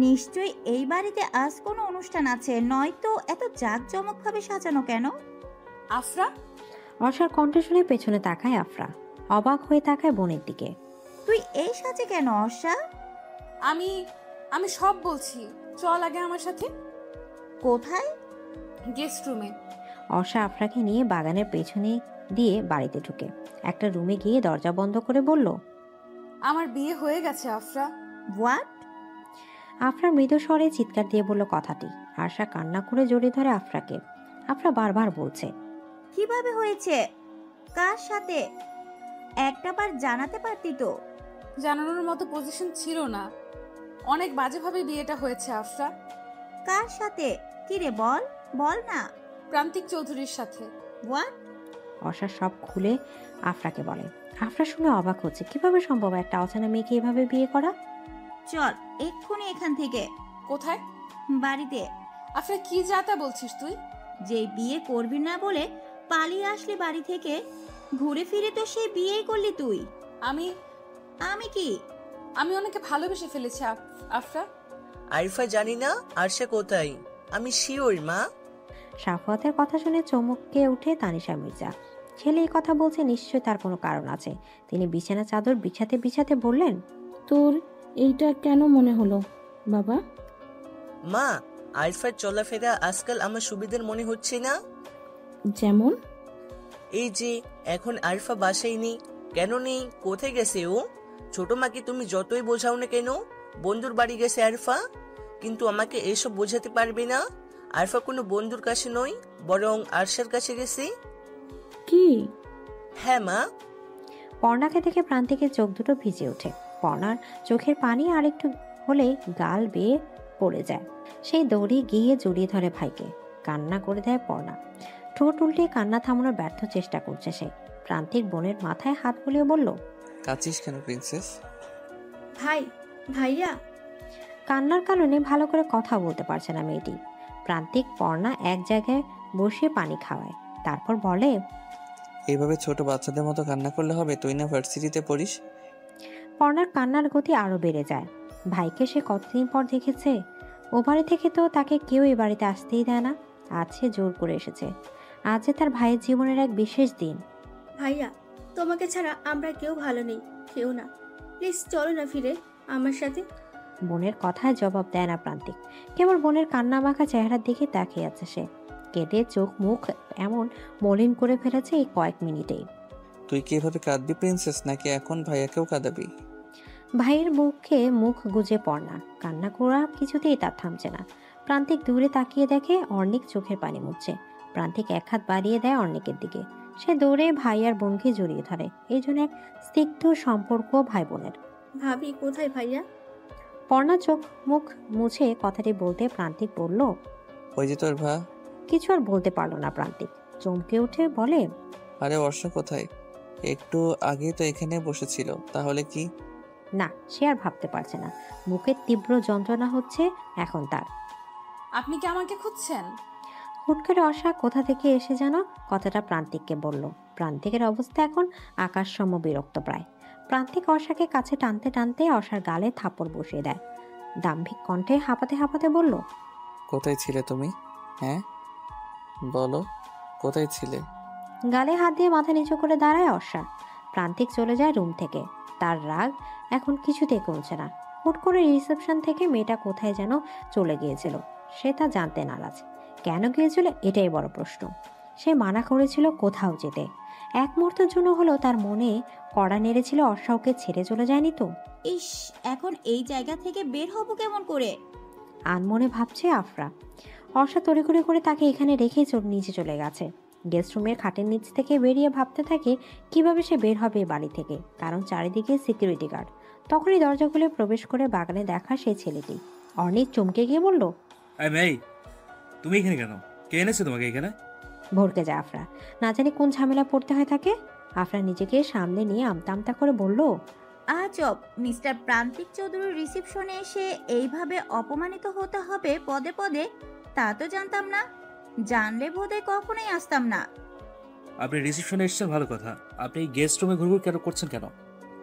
নিশ্চয়ই এই বাড়িতে আজ কোনো অনুষ্ঠান আছে, নয়তো এত জাঁকজমকভাবে সাজানো কেন? আফরা? অর্ষার কণ্ঠ শুনে পেছনে তাকায় আফরা। অবাক হয়ে তাকায় বোনের দিকে। তুই এই সাজে কেন অর্ষা? আমি সব বলছি, চল আগে আমার সাথে। কোথায়? গেস্ট রুমে। অর্ষা আফরাকে নিয়ে বাগানের পেছনে দিয়ে বাড়িতে ঢুকে একটা রুমে গিয়ে দরজা বন্ধ করে বলল, আমার বিয়ে হয়ে গেছে আফরা। হোয়াট? আফরা মৃদু স্বরে চিৎকার দিয়ে বলল কথাটি। আরশা কান্না করে জড়িয়ে ধরে আফরাকে। আফরা বারবার বলছে, কিভাবে হয়েছে, কার সাথে, একটা বার জানাতে পারতি তো। জানানোর মতো পজিশন ছিল না, অনেক বাজেভাবে বিয়েটা হয়েছে আফরা। কার সাথে, কি রে বল, বল না। প্রান্তিক চৌধুরীর সাথে। হোয়াট? অর্ষা সব খুলে আফরাকে বলে। আফরা শুনে অবাক হচ্ছে, কিভাবে সম্ভব একটা অচেনা মেয়েকে এভাবে বিয়ে করা। চল এক্ষুনি এখান থেকে। কোথায়? বাড়িতে। আফরা কি যাতা বলছিস তুই? যে বিয়ে করবি না বলে পালিয়ে আসলি বাড়ি থেকে, ঘুরে ফিরে তো সেই বিয়েই করলি তুই। আমি কি? আমি ওনাকে ভালোবেসে ফেলেছি আফরা। আরিফা জানি না আরশা কোথায়, আমি শিওর মা। সাফওয়াতের কথা শুনে চমকে উঠে তানিশা মির্জা। ছেলে এই কথা বলছে, নিশ্চয় তার কোনো কারণ আছে। তিনি বিছানা চাদর বিছাতে বিছাতে বললেন, তোর এইটা কেন মনে হলো বাবা? মা, আরিফার চলাফেরা আজকাল আমার সুবিধার মনে হচ্ছে না। যেমন? এই যে এখন আরিফা বাসায় নেই। কেন নেই? কোথায় গেছে ও? ছোট মাকে তুমি যতই বোঝাও না কেন, বন্ধুর বাড়ি গেছে আরিফা। কিন্তু আমাকে এসব বোঝাতে পারবে না। আরিফা কোনো বন্ধুর কাছে নয়, বরং আরশার কাছে গেছে। কি? হ্যাঁ মা। পর্ণাকে দেখে প্রান্তিকের চোখ দুটো ভিজে ওঠে। পর্ণার চোখের পানি আরেকটু হলে গাল বেয়ে পড়ে যায়। সেই দৌড়ে গিয়ে জড়িয়ে ধরে ভাইকে। কান্না করে দেয় পর্ণা। ঠোঁট উল্টে কান্না থামানোর ব্যর্থ চেষ্টা করছে সে। প্রান্তিক বোনের মাথায় হাত বুলিয়ে বলল, কাঁদছিস কেন প্রিন্সেস? ভাইয়া। কান্নার কারণে ভালো করে কথা বলতে পারছে না মেয়েটি। প্রান্তিক পর্ণা এক জায়গায় বসে পানি খাওয়ায়, তারপর বলে, এইভাবে ছোট বাচ্চাদের মতো কান্না করলে হবে? তুই না ভার্সিটিতে পড়িস? পর্ণার কান্নার গতি আরো বেড়ে যায়। ভাইকে সে কতদিন পর দেখেছে। ও বাড়ি থেকে তো তাকে কেউ এই বাড়িতে আসতেই দেয় না। আজ সে জোর করে এসেছে। আজ যে তার ভাইয়ের জীবনের এক বিশেষ দিন। ভাইয়া, তোমাকে ছাড়া আমরা কেউ ভালো নেই, কেউ না। প্লিজ চলো না ফিরে আমার সাথে। বোনের কথায় জবাব দেয় না প্রান্তিক। কেবল বোনের কান্না মাখা চেহারার দিকে তাকিয়ে আছে সে। কেঁদে চোখ মুখ এমন মলিন করে ফেলেছে এই কয়েক মিনিটেই। তুই কি এভাবে কাঁদবি প্রিন্সেস, নাকি এখন ভাইয়াকেও কাঁদাবি? ভাইয়ের মুখে মুখ গুজে পড়না। কান্না করা কিছুতেই তার থামছে না। প্রান্তিক দূরে তাকিয়ে দেখে অর্ণিক চোখের পানি মুছছে। প্রান্তিক এক হাত বাড়িয়ে দেয় অর্ণিকের দিকে। সে দৌড়ে ভাই আর বোনকে জড়িয়ে ধরে। এই জন্য এক স্নিগ্ধ সম্পর্ক ভাই বোনের। ভাবি কোথায় ভাইয়া? পর্ণা চোখ মুখ মুছে কথাটি বলতে প্রান্তিক বলল, ওই যে তোর ভা। কিছু আর বলতে পারলো না প্রান্তিক। চমকে উঠে বলে, আরে অর্ষা কোথায়? একটু আগে তো এখানে বসেছিল, তাহলে কি? না, সে আর ভাবতে পারছে না। বুকের তীব্র যন্ত্রণা হচ্ছে এখন তার। আপনি কি আমাকে খুঁজছেন? হুট করে অর্ষা কোথা থেকে এসে যেন কথাটা প্রান্তিককে বলল। প্রান্তিকের অবস্থা এখন আকাশসম বিরক্ত প্রায়। প্রান্তিক অর্ষাকে কাছে টানতে টানতে অর্ষার গালে থাপড় বসিয়ে দেয়। দাম্ভিক কণ্ঠে হাঁপাতে হাঁপাতে বলল, কোথায় ছিলে তুমি? হ্যাঁ বলো, কোথায় ছিলে? গালে হাত দিয়ে মাথা নিচু করে দাঁড়ায় অর্ষা। প্রান্তিক চলে যায় রুম থেকে। তার রাগ এখন কিছুতেই কমছে না। হুট করে রিসেপশন থেকে মেয়েটা কোথায় যেন চলে গিয়েছিল, সে তা জানতে নারাজ। কেন গিয়েছিল এটাই বড় প্রশ্ন। সে মানা করেছিল কোথাও যেতে। এক মুহূর্তের জন্য হলো তার মনে কড়া নেড়েছিল অর্ষা ওকে ছেড়ে চলে যায়নি তো। ইস, এখন এই জায়গা থেকে বের হব কেমন করে? আনমনে ভাবছে আফরা। অর্ষা তড়িঘড়ি করে তাকে এখানে রেখেই নিচে চলে গেছে। গেস্ট রুমের খাটের নিচ থেকে বেরিয়ে ভাবতে থাকে কিভাবে সে বের হবে বাড়ি থেকে, কারণ চারিদিকে সিকিউরিটি গার্ড। তখনই দরজা খুলে প্রবেশ করে বাগানে দেখা সেই ছেলেটি। অর্ণিক চমকে গিয়ে বলল, তুমি এখানে কেন? কে এনেছে তোমাকে এখানে? ভরকে যায় আফরা। না জানি কোন ঝামেলা পড়তে হয় তাকে। আফরা নিজেকে সামনে নিয়ে আমতা আমতা করে বলল, আজব, মিস্টার প্রান্তিক চৌধুরীর রিসেপশনে এসে এইভাবে অপমানিত হতে হবে পদে পদে, তা তো জানতাম না। জানলে বোধহয় কখনোই আসতাম না। আপনি রিসেপশনে এসেছেন ভালো কথা, আপনি গেস্ট রুমে ঘুরঘুর কেন করছেন কেন?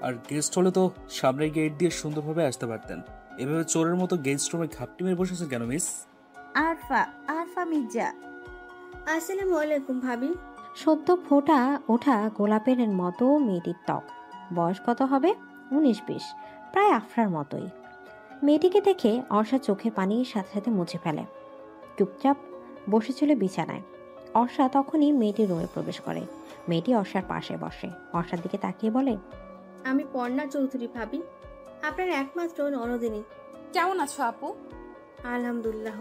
আর গেস্ট হলে তো সামনের গেট দিয়ে সুন্দরভাবে আসতে পারতেন। এভাবে চোরের মতো গেস্ট রুমে ঘাপটি মেরে বসেছেন কেন মিস? আরফা মির্জা। আসসালামু আলাইকুম ভাবি। সদ্য ফোটা ওঠা গোলাপের মতো মেয়েটির ত্বক। বয়স কত হবে? 19-20, প্রায় আফরার মতোই। মেয়েটিকে দেখে অর্ষা চোখের পানির সাথে সাথে মুছে ফেলে। চুপচাপ বসেছিল বিছানায়। অর্ষা তখনই মেয়েটির রুমে প্রবেশ করে। মেয়েটি অর্ষার পাশে বসে। অর্ষার দিকে তাকিয়ে বলে, আমি পর্ণা চৌধুরী ভাবি, আপনার একমাত্র ননদিনী। কেমন আছো আপু? আলহামদুলিল্লাহ,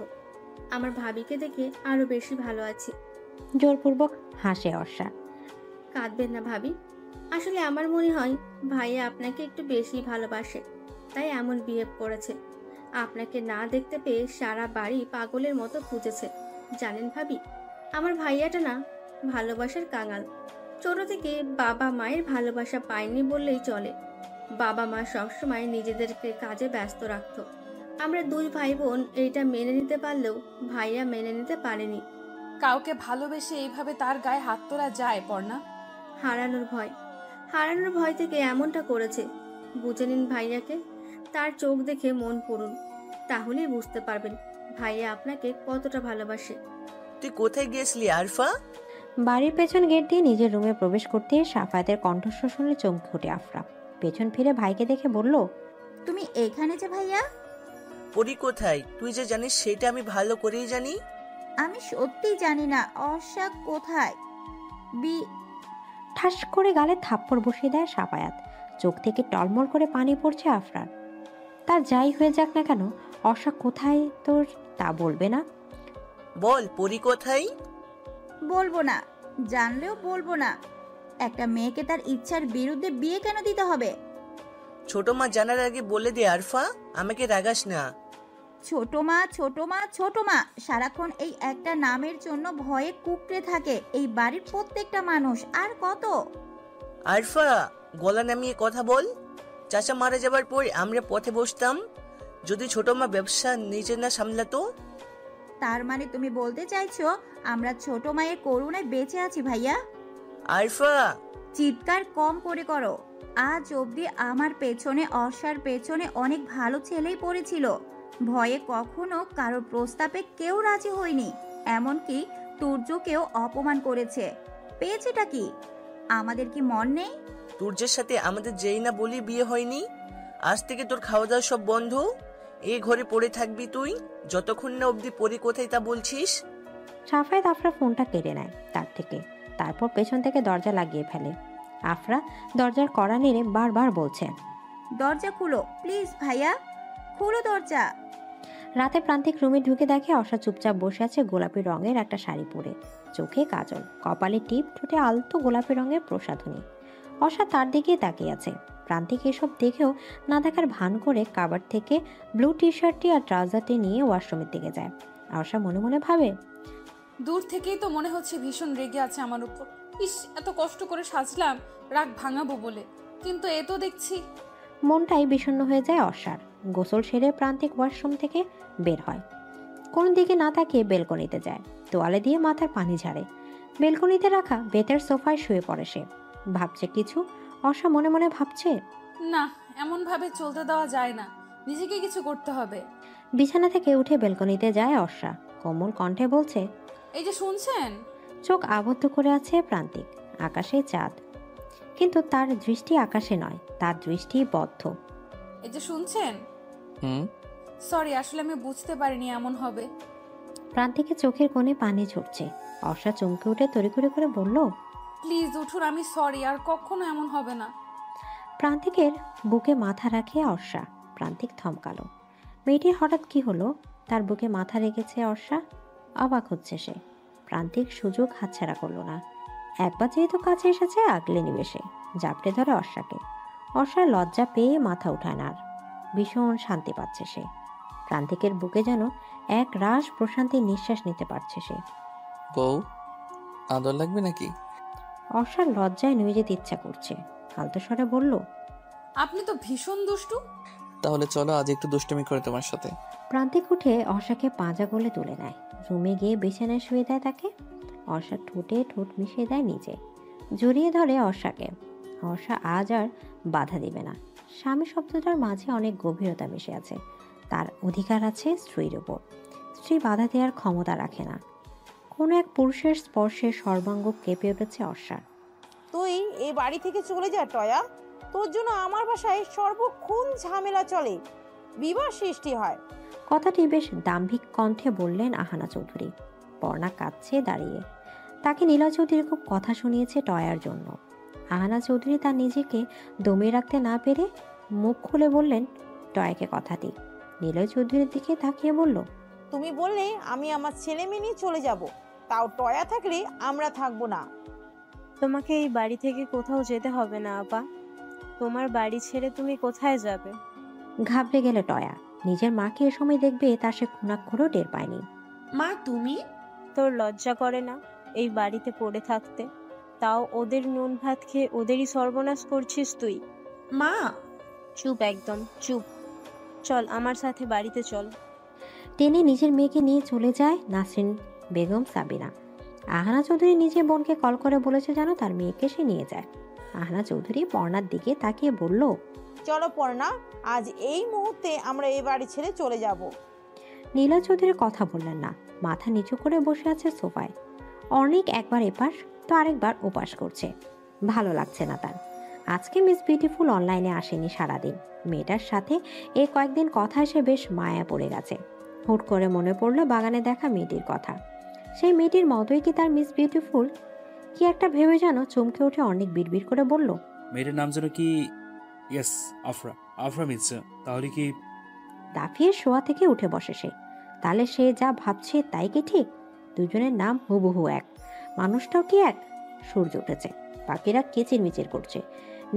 আমার ভাবিকে দেখে আরো বেশি ভালো আছি। জোরপূর্বক হাসে অর্ষা। কাঁদবেন না ভাবি, আসলে আমার মনে হয় ভাইয়া আপনাকে একটু বেশি ভালোবাসে, তাই এমন বিহেভ করেছে। আপনাকে না দেখতে পেয়ে সারা বাড়ি পাগলের মতো খুঁজেছে। জানেন ভাবি, আমার ভাইয়াটা না ভালোবাসার কাঙাল। ছোট থেকে বাবা মায়ের ভালোবাসা পায়নি বললেই চলে। বাবা মা সবসময় নিজেদেরকে কাজে ব্যস্ত রাখতো। আমরা দুই ভাই বোন এইটা মেনে নিতে পারলেও ভাইয়া মেনে নিতে পারেনি। কাউকে ভালোবেসে এইভাবে তার গায়ে হাত তোলা যায় পর্ণা? হারানোর ভয় থেকে এমনটা করেছে। বুঝে নিন ভাইয়াকে, তার চোখ দেখে মন পড়ুন, তাহলেই বুঝতে পারবেন ভাইয়া আপনাকে কতটা ভালোবাসে। তুই কোথায় গিয়েছিলি আরফা? বাড়ির পেছন গেট দিয়ে নিজের রুমে প্রবেশ করতে সাফায়াতের কণ্ঠস্বর শুনে চমকে ওঠে আফরা। পেছন ফিরে ভাইকে দেখে বলল, তুমি এখানে যে ভাইয়া? পরি কোথায় তুই যে জানিস সেটা আমি ভালো করেই জানি। আমি সত্যি জানি না অর্ষা কোথায়। ঠাস করে গালে থাপ্পড় বসিয়ে দেয় সাফায়াত। চোখ থেকে টলমল করে পানি পড়ছে আফরার। তার যাই হয়ে যাক না কেন, অর্ষা কোথায় তোর তা বলবে না? বল পরি কোথায়? বলবো না, জানলেও বলবো না। একটা মেয়েকে তার ইচ্ছার বিরুদ্ধে বিয়ে কেন দিতে হবে? ছোট মা জানার আগে বলে দে আরফা, আমাকে রাগাস না। ছোট মা সারাক্ষণ এই একটা নামের জন্য ভয়ে কুকড়ে থাকে এই বাড়ির প্রত্যেকটা মানুষ। আর কত? আরফা গলা নামিয়ে কথা বল। চাচা মারা যাবার পর আমরা পথে বসতাম, যদি ছোট মা ব্যবসা নিজে না সামলাতো। তার মানে তুমি বলতে চাইছো আমরা ছোট মায়ের করুণায় বেঁচে আছি ভাইয়া? আরফা চিৎকার কম করে করো। আজ অবধি আমার পেছনে, অর্ষার পেছনে অনেক ভালো ছেলেই পড়েছিল। ভয়ে কখনো কারোর প্রস্তাবে কেউ রাজি হয়নি। এমনকি তুর্যকেও অপমান করেছে। পেয়েছেটা কি? আমাদের কি মন নেই? তুর্যের সাথে আমাদের যেই না বলি বিয়ে হয়নি। আজ থেকে তোর খাওয়া দাওয়া সব বন্ধ। এই ঘরে পড়ে থাকবি তুই যতক্ষণ না অবধি পরি কোথায় তা বলছিস। সাফায়াত আফরা ফোনটা কেড়ে নেয় তার থেকে, তারপর পেছন থেকে দরজা লাগিয়ে ফেলে। আফরা দরজার কড়া নেড়ে বারবার বলছে, দরজা খুলো প্লিজ ভাইয়া, খুলো দরজা। রাতে প্রান্তিক রুমে ঢুকে দেখে অর্ষা চুপচাপ বসে আছে গোলাপি রঙের একটা শাড়ি পরে, চোখে কাজল, কপালে টিপ, ঠোঁটে আলতো গোলাপি রঙের প্রসাধনী। অর্ষা তার দিকে তাকিয়ে আছে। প্রান্তিক এসব দেখেও না দেখার ভান করে কাবার থেকে ব্লু টি শার্টটি আর ট্রাউজারটি নিয়ে ওয়াশরুমের দিকে যায়। অর্ষা মনে মনে ভাবে, দূর থেকেই তো মনে হচ্ছে ভীষণ রেগে আছে আমার উপর। ইস, এত কষ্ট করে সাজলাম রাগ ভাঙাবো বলে, কিন্তু এ তো দেখছি। মনটাই বিষণ্ণ হয়ে যায় অর্ষার। গোসল সেরে প্রান্তিক ওয়াশরুম থেকে বের হয়। কোনো দিকে না তাকিয়ে বেলকনিতে যায়, তোয়ালে দিয়ে মাথার পানি ঝাড়ে। বেলকনিতে রাখা বেতের সোফায় শুয়ে পড়ে সে। ভাবছে কিছু। অর্ষা মনে মনে ভাবছে, না, এমন ভাবে চলতে দেওয়া যায় না, নিজেকে কিছু করতে হবে। বিছানা থেকে উঠে বেলকনিতে যায় অর্ষা। কোমল কণ্ঠে বলছে, এই যে শুনছেন? চোখ আবদ্ধ করে আছে প্রান্তিক। আকাশে চাঁদ, কিন্তু তার দৃষ্টি আকাশে নয়, তার দৃষ্টি বদ্ধ। এই যে শুনছেন? সরি, আসলে আমি বুঝতে পারিনি এমন হবে। প্রান্তিকের চোখের কোণে পানি ঝরছে। অর্ষা চমকে উঠে তড়িঘড়ি করে বলল, প্লিজ উঠুন, আমি সরি, আর কখনো এমন হবে না। প্রান্তিকের বুকে মাথা রাখে অর্ষা। প্রান্তিক থমকালো। মেয়েটির হঠাৎ কি হলো? তার বুকে মাথা রেখেছে অর্ষা। অবাক হচ্ছে সে। প্রান্তিক সুযোগ হাতছাড়া করলো না। একবার যেহেতু কাছে এসেছে আগলে নিবে সে। জাপটে ধরে অর্ষাকে। অর্ষার লজ্জা পেয়ে মাথা উঠায় না আর। ভীষণ শান্তি পাচ্ছে সে। প্রান্তিকের বুকে যেন এক রাশ প্রশান্তির নিঃশ্বাস নিতে পারছে সে। বউ, আদর লাগবে নাকি? অর্ষার লজ্জায় নুয়ে যেতে ইচ্ছা করছে। আলতো স্বরে বলল, আপনি তো ভীষণ দুষ্টু। তাহলে চলো আজ একটু দুষ্টুমি করে তোমার সাথে। প্রান্তিক উঠে অর্ষাকে পাঁজা গলে তুলে নেয়। রুমে গিয়ে বিছানায় শুয়ে দেয় তাকে। অর্ষার ঠোঁটে ঠোঁট মিশিয়ে দেয় নিজে। জড়িয়ে ধরে অর্ষাকে। অর্ষা আজ আর বাধা দিবে না। স্বামী শব্দটার মাঝে অনেক গভীরতা মিশে আছে। তার অধিকার আছে স্ত্রীর উপর। স্ত্রী বাধা দেওয়ার ক্ষমতা রাখে না। কোনো এক পুরুষের স্পর্শে সর্বাঙ্গ কেঁপে উঠেছে অর্ষার। তুই এই বাড়ি থেকে চলে যা টয়া। তোর জন্য আমার বাসায় সর্বক্ষণ ঝামেলা চলে, বিবাদ সৃষ্টি হয়। কথাটি বেশ দাম্ভিক কণ্ঠে বললেন আহানা চৌধুরী। পর্ণা কাঁদছে দাঁড়িয়ে। তাকে নীলা চৌধুরী খুব কথা শুনিয়েছে টয়ার জন্য। আহানা চৌধুরী তার নিজেকে দমিয়ে রাখতে না পেরে মুখ খুলে বললেন টয়াকে কথাটি। নিলয় চৌধুরীর দিকে তাকিয়ে বলল, তুমি বললে আমি আমার ছেলে মেয়ে নিয়ে চলে যাব, তাও টয়া থাকলে আমরা থাকবো না। তোমাকে এই বাড়ি থেকে কোথাও যেতে হবে না আপা। তোমার বাড়ি ছেড়ে তুমি কোথায় যাবে? ঘাবড়ে গেল টয়া। নিজের মাকে এ সময় দেখবে তা সে খুনাক্ষরও টের পায়নি। মা তুমি? তোর লজ্জা করে না এই বাড়িতে পড়ে থাকতে? তাও ওদের নুন ভাত খেয়ে ওদেরই সর্বনাশ করছিস তুই। মা! চুপ, একদম চুপ। চল আমার সাথে বাড়িতে চল। টেনে নিজের মেয়েকে নিয়ে চলে যায় নাসরিন বেগম সাবিনা। আহানা চৌধুরী নিজে বোনকে কল করে বলেছে যেন তার মেয়েকে সে নিয়ে যায়। আহানা চৌধুরী পর্ণার দিকে তাকিয়ে বলল, চলো পর্ণা, আজ এই মুহূর্তে আমরা এই বাড়ি ছেড়ে চলে যাব। নীলা চৌধুরী কথা বললেন না, মাথা নিচু করে বসে আছে সোফায়। অনেক একবার এপাশ তো আরেকবার ওপাশ করছে, ভালো লাগছে না তার। আজকে মিস বিউটিফুল অনলাইনে আসেনি সারাদিন। মেয়েটার সাথে এই কয়েকদিন কথা এসে বেশ মায়া পড়ে গেছে। হুট করে মনে পড়লো বাগানে দেখা মেয়েটির কথা। সেই মেয়েটির মতোই কি তার মিস বিউটিফুল? কি একটা ভেবে যেন চমকে উঠে অনেক বিড়বিড় করে বলল, মেয়েটার নাম যেন কি? ইয়েস, আফরা। আফরা মির্জা। তাহলে কি? দাফিয়ে শোয়া থেকে উঠে বসে সে। তাহলে সে যা ভাবছে তাই কি ঠিক? দুজনের নাম হুবহু এক, মানুষটাও কি এক? সূর্য উঠেছে, পাখিরা কিচিরমিচির করছে,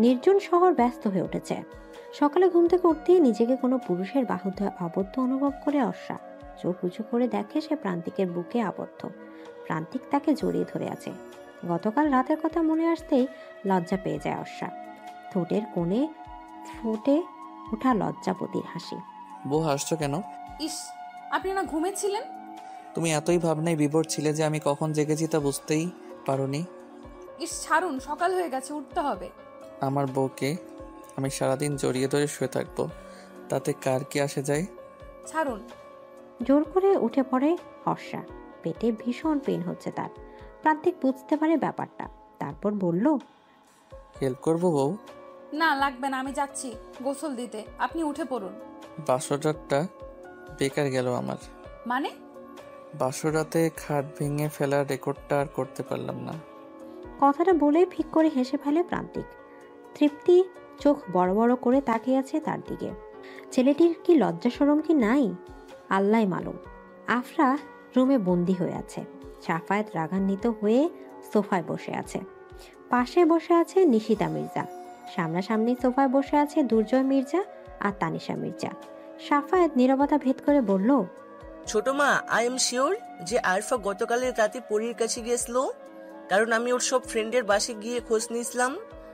নির্জন শহর ব্যস্ত হয়ে উঠেছে। সকালে ঘুম থেকে উঠতেই নিজেকে কোনো পুরুষের বাহুতে আবদ্ধ অনুভব করে অর্ষা। চোখ উঁচু করে দেখে সে প্রান্তিকের বুকে আবদ্ধ। প্রান্তিক তাকে জড়িয়ে ধরে আছে। গতকাল রাতের কথা মনে আসতেই লজ্জা পেয়ে যায় অর্ষা। ঠোঁটের কোণে ফুটে ওঠা লজ্জাপতির হাসি। বউ হাসছো কেন? ইস, আপনি না ঘুমেছিলেন? তুমি এতই ভাবনায় বিভোর ছিলে যে আমি কখন জেগেছি তা বুঝতেই পারোনি। ইস ছাড়ুন, সকাল হয়ে গেছে, উঠতে হবে। আমার বউকে আমি সারাদিন জড়িয়ে ধরে শুয়ে থাকবো, তাতে কার কি আসে যায়? ছাড়ুন। জোর করে উঠে পড়ে হর্ষা। পেটে ভীষণ পেন হচ্ছে তার। প্রান্তিক বুঝতে পারে ব্যাপারটা, তারপর বলল, হেল্প করবো বউ? না লাগবে না, আমি যাচ্ছি গোসল দিতে, আপনি উঠে পড়ুন। বাসরাতটা বেকার গেল আমার। মানে? বাসরাতে খাট ভেঙে ফেলার রেকর্ডটা আর করতে পারলাম না। কথাটা বলে ফিক করে হেসে ফেলে প্রান্তিক। তৃপ্তি চোখ বড় বড় করে তাকিয়ে আছে তার দিকে। ছেলেটির কি লজ্জা শরম কি নাই? আল্লাহ মালুম। আফরা রুমে বন্দি হয়ে আছে। সাফায়েত রাগান্বিত হয়ে সোফায় বসে আছে। পাশে বসে আছে নিশিতা মির্জা। সামনাসামনি সোফায় বসে আছে দুর্জয় মির্জা আর তানিশা মির্জা। সাফায়েত নীরবতা ভেদ করে বলল, ছোট মা, আই এম শিওর যে আরফা গতকালের রাতে পরীর কাছে গিয়েছিল, কারণ আমি ওর সব ফ্রেন্ডের বাসে গিয়ে খোঁজ নিয়েছিলাম।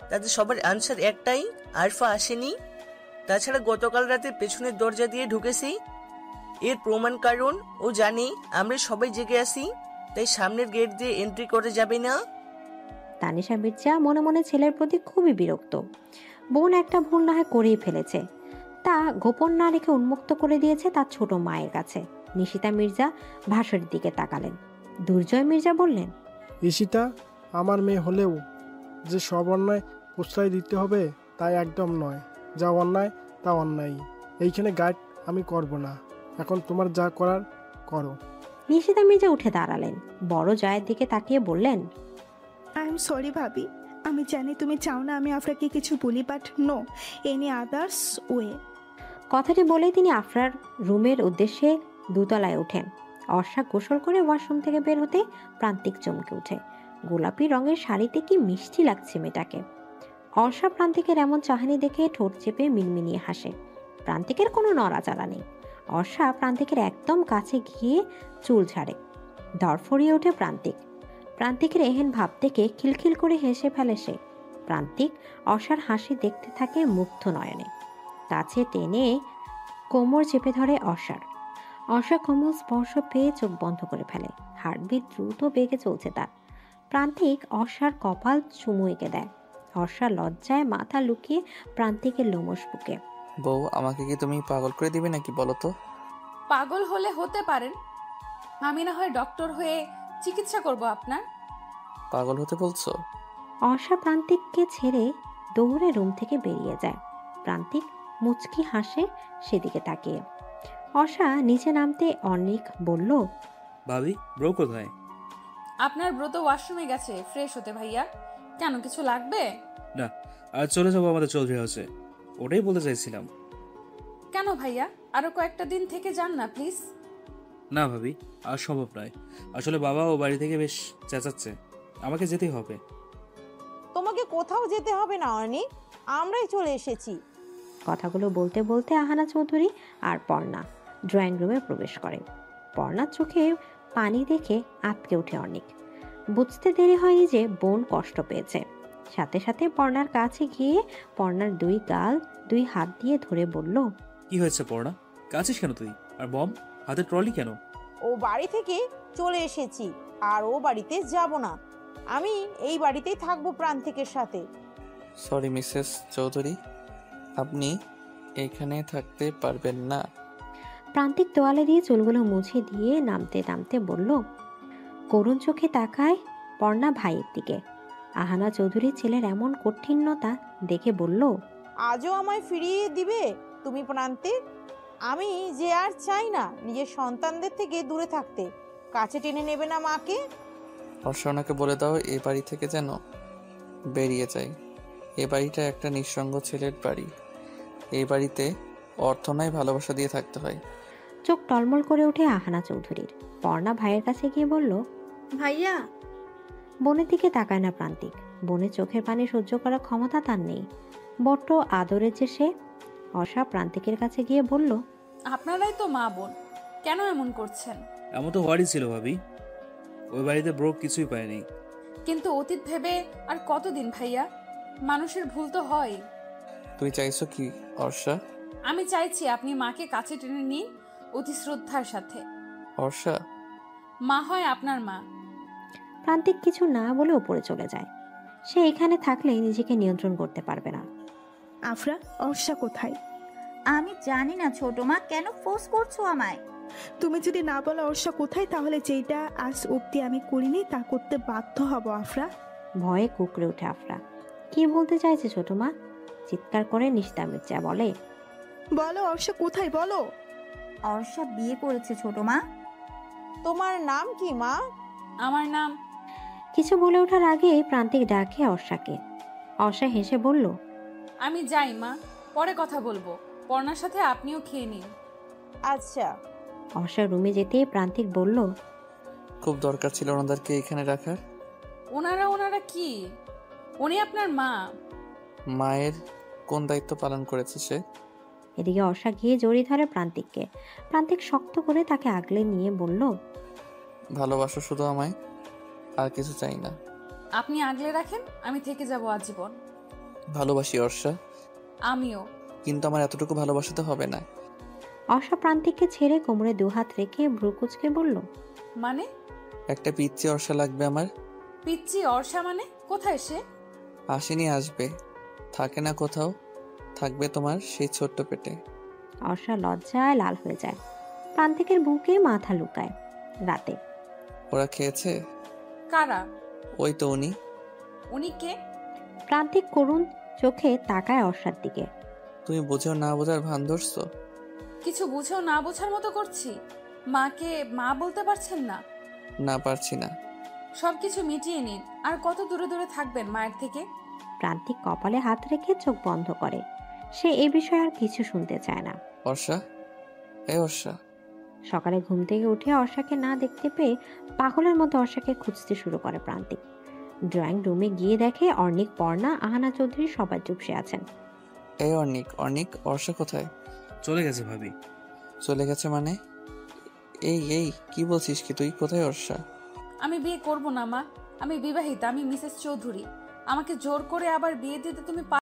তাদের সবার আনসার একটাই, আরফা আসেনি। তাছাড়া গতকাল রাতে পেছনের দরজা দিয়ে ঢুকেছি। এর প্রমাণ কারণ ও জানে আমরা সবাই জেগে আছি, তাই সামনের গেট দিয়ে এন্ট্রি করে যাবে না। তানিশা মির্জা মনে মনে ছেলের প্রতি খুবই বিরক্ত। বোন একটা ভুল না হয় করেই ফেলেছে, তা গোপন না রেখে উন্মুক্ত করে দিয়েছে তার ছোট মায়ের কাছে। নিশিতা মির্জা ভাসুরের দিকে তাকালেন। দুর্জয় মির্জা বললেন, ঈশিতা আমার মেয়ে হলেও যে সব অন্যায় প্রশ্রয় দিতে হবে তাই একদম নয়। যা অন্যায় তা অন্যায়। এইখানে গাইড আমি করব না। এখন তোমার যা করার করো। নিশিতা মির্জা উঠে দাঁড়ালেন। বড় জয়ের দিকে তাকিয়ে বললেন, আই এম সরি ভাবি, আমি জানি তুমি চাও না আমি আফরাকে কিছু বলি, but no any others way. কথাটি বলেই তিনি আফরার রুমের উদ্দেশ্যে দোতলায় ওঠেন। অর্ষা গোসল করে ওয়াশরুম থেকে বের হতে প্রান্তিক চমকে ওঠে। গোলাপি রঙের শাড়িতে কি মিষ্টি লাগছে মেয়েটাকে। অর্ষা প্রান্তিকের এমন চাহনি দেখে ঠোঁট চেপে মিনমিনিয়ে হাসে। প্রান্তিকের কোনো নড়াচড়া নেই। অর্ষা প্রান্তিকের একদম কাছে গিয়ে চুল ছাড়ে। দরফরিয়ে ওঠে প্রান্তিক। প্রান্তিকের এহেন ভাব থেকে খিলখিল করে হেসে ফেলে সে। প্রান্তিক অর্ষার হাসি দেখতে থাকে মুগ্ধ নয়নে। কাছে টেনে কোমর চেপে ধরে অর্ষার। অর্ষা কোমল স্পর্শ পেয়ে চোখ বন্ধ করে ফেলে। হার্টবিট দ্রুত বেগে চলছে তার। প্রান্তিক অর্ষার কপাল চুমু এঁকে দেয়। অর্ষা লজ্জায় মাথা লুকিয়ে প্রান্তিকের লোমশ বুকে। বউ, আমাকে কি তুমি পাগল করে দিবে নাকি বলো তো? পাগল হলে হতে পারেন, আমি না হয় ডক্টর হয়ে চিকিৎসা করব আপনার। পাগল হতে বলছো? অর্ষা প্রান্তিককে ছেড়ে দৌড়ে রুম থেকে বেরিয়ে যায়। প্রান্তিক মুচকি হাসে সেদিকে তাকিয়ে। অর্ষা নিচে নামতে অনেক বলল, ভাবি, ব্রো কোথায়? আপনার ব্রত ওয়াশরুমে গেছে ফ্রেশ হতে। ভাইয়া, কেন কিছু লাগবে? না, আর চলে যাবো আমাদের চৌধুরী হাউসে, ওটাই বলতে চাইছিলাম। কেন ভাইয়া, আরো কয়েকটা দিন থেকে যান না প্লিজ। না ভাবি, আর সম্ভব নয়। আসলে বাবা ও বাড়ি থেকে বেশ চেঁচাচ্ছে, আমাকে যেতেই হবে। তোমাকে কোথাও যেতে হবে না অর্ণিক, আমরাই চলে এসেছি। কথাগুলো বলতে বলতে আহানা চৌধুরী আর পর্ণা ড্রয়িং রুমে প্রবেশ করে। পর্ণার চোখে পানি দেখে আঁতকে ওঠে অনেক। বুঝতে দেরি হয়নি যে বোন কষ্ট পেয়েছে। সাথে সাথে পর্ণার কাছে গিয়ে পর্ণার দুই গাল দুই হাত দিয়ে ধরে বলল, কি হয়েছে পড়া? কাছিস কেন তুই? আর বম হাতে ট্রলি কেন? ও বাড়ি থেকে চলে এসেছি, আর ও বাড়িতে যাব না। আমি এই বাড়িতেই থাকবো প্রান্তিকের সাথে। সরি মিসেস চৌধুরী, আপনি এখানে থাকতে পারবেন না। প্রান্তিক তোয়ালে দিয়ে চুলগুলো মুছে দিয়ে নামতে নামতে বলল। করুণ চোখে তাকায় পর্ণা ভাইয়ের দিকে। আহানা চৌধুরী ছেলের এমন কঠিনতা দেখে বলল, আজও আমায় ফিরিয়ে দিবে তুমি প্রান্তিক? আমি যে আর চাই না নিজের সন্তানদের থেকে দূরে থাকতে। কাছে টেনে নেবে না মাকে? অর্ষণাকে বলে দাও এই বাড়ি থেকে যেন বেরিয়ে যায়। এ বাড়িটা একটা নিঃসঙ্গ ছেলের বাড়ি। এই বাড়িতে অর্থ নয়, ভালোবাসা দিয়ে থাকতে হয়। চোখ টলমল করে ওঠে আহানা চৌধুরীর। পর্ণা ভাইয়ের কাছে গিয়ে বলল, ভাইয়া। বোনের দিকে তাকায় না প্রান্তিক। বোনের চোখের পানি সহ্য করার ক্ষমতা তার নেই। বড্ড আদরের যে সে। অর্ষা প্রান্তিকের কাছে গিয়ে বলল, আপনারাই তো মা বোন, কেন এমন করছেন? এমন তো হওয়ারই ছিল ভাবি, ওই বাড়িতে ব্রোক কিছুই পায়নি। কিন্তু অতীত ভেবে আর কতদিন ভাইয়া? মানুষের ভুল তো হয়। তুই চাইছো কি অর্ষা? আমি চাইছি আপনি মাকে কাছে টেনে নিন অতি শ্রদ্ধার সাথে। অর্ষা মা হয় আপনার মা। প্রান্তিক কিছু না বলে উপরে চলে যায়। সে এখানে থাকলে নিজেকে নিয়ন্ত্রণ করতে পারবে না। আফরা, অর্ষা কোথায়? আমি জানি না ছোট মা, কেন ফোর্স করছো আমায়? তুমি যদি না বলো অর্ষা কোথায়, তাহলে যেটা আজ অব্দি আমি করিনি তা করতে বাধ্য হব আফরা। ভয়ে কুকড়ে ওঠে আফরা। কি বলতে চাইছে ছোট মা? চিৎকার করে নিশিতা মির্জা বলে, বলো অর্ষা কোথায়, বলো। অর্ষা বিয়ে করেছে ছোট মা। তোমার নাম কি মা? আমার নাম। কিছু বলে ওঠার আগে প্রান্তিক ডাকে অর্ষাকে। অর্ষা হেসে বলল, আমি যাই মা, পরে কথা বলবো। পর্ণার সাথে আপনিও খেয়ে নিন। আচ্ছা। অর্ষা রুমে যেতে প্রান্তিক বলল, খুব দরকার ছিল ওনাদেরকে এখানে রাখার। ওনারা কি? উনি আপনার মা। মায়ের কোন দায়িত্ব পালন করেছে সে? এদিকে অর্ষা গিয়ে জড়িয়ে ধরে প্রান্তিককে। প্রান্তিক শক্ত করে তাকে আগলে নিয়ে বলল, ভালোবাসো শুধু আমায়, আর কিছু চাই না। আপনি আগলে রাখেন, আমি থেকে যাব আজীবন। ভালোবাসি অর্ষা। আমিও। কিন্তু আমার এতটুকু ভালোবাসাতে হবে না। অর্ষা প্রান্তিককে ছেড়ে কোমরে দুহাত রেখে ভ্রু কুঁচকে বলল, মানে? একটা পিচ্চি অর্ষা লাগবে আমার। পিচ্চি অর্ষা মানে? কোথায় সে? আসেনি, আসবে। থাকে না কোথাও, থাকবে তোমার সেই ছোট্ট পেটে। অর্ষা লজ্জায় লাল হয়ে যায়। প্রান্তিকের বুকে মাথা লুকায়। রাতে ওরা খেয়েছে? কারা? ওই তো উনি। উনি কে? প্রান্তিক করুণ চোখে তাকায় অর্ষার দিকে। তুমি বুঝেও না বোঝার ভান ধরছো? কিছু বুঝেও না বোঝার মতো করছি? মাকে মা বলতে পারছেন না? না, পারছি না। সবকিছু মিটিয়ে নিন। আর কত দূরে দূরে থাকবেন মায়ের থেকে? প্রান্তিক কপালে হাত রেখে চোখ বন্ধ করে। সে এ বিষয়ে আর কিছু শুনতে চায় না। অর্ষা, এই অর্ষা। সকালে ঘুম থেকে উঠে অর্ষাকে না দেখতে পেয়ে পাগলের মতো অর্ষাকে খুঁজতে শুরু করে প্রান্তিক। ড্রয়িং রুমে গিয়ে দেখে অর্ণিক, পর্ণা, আহানা চৌধুরী সবাই চুপসে আছেন। এই অর্ণিক, অর্ষা কোথায়? চলে গেছে ভাবি। চলে গেছে মানে? এই কি বলছিস কি তুই? কোথায় অর্ষা? আমি বিয়ে করব না মা। আমি বিবাহিতা, আমি মিসেস চৌধুরী। আমাকে জোর করে আবার বিয়ে দিতে তুমি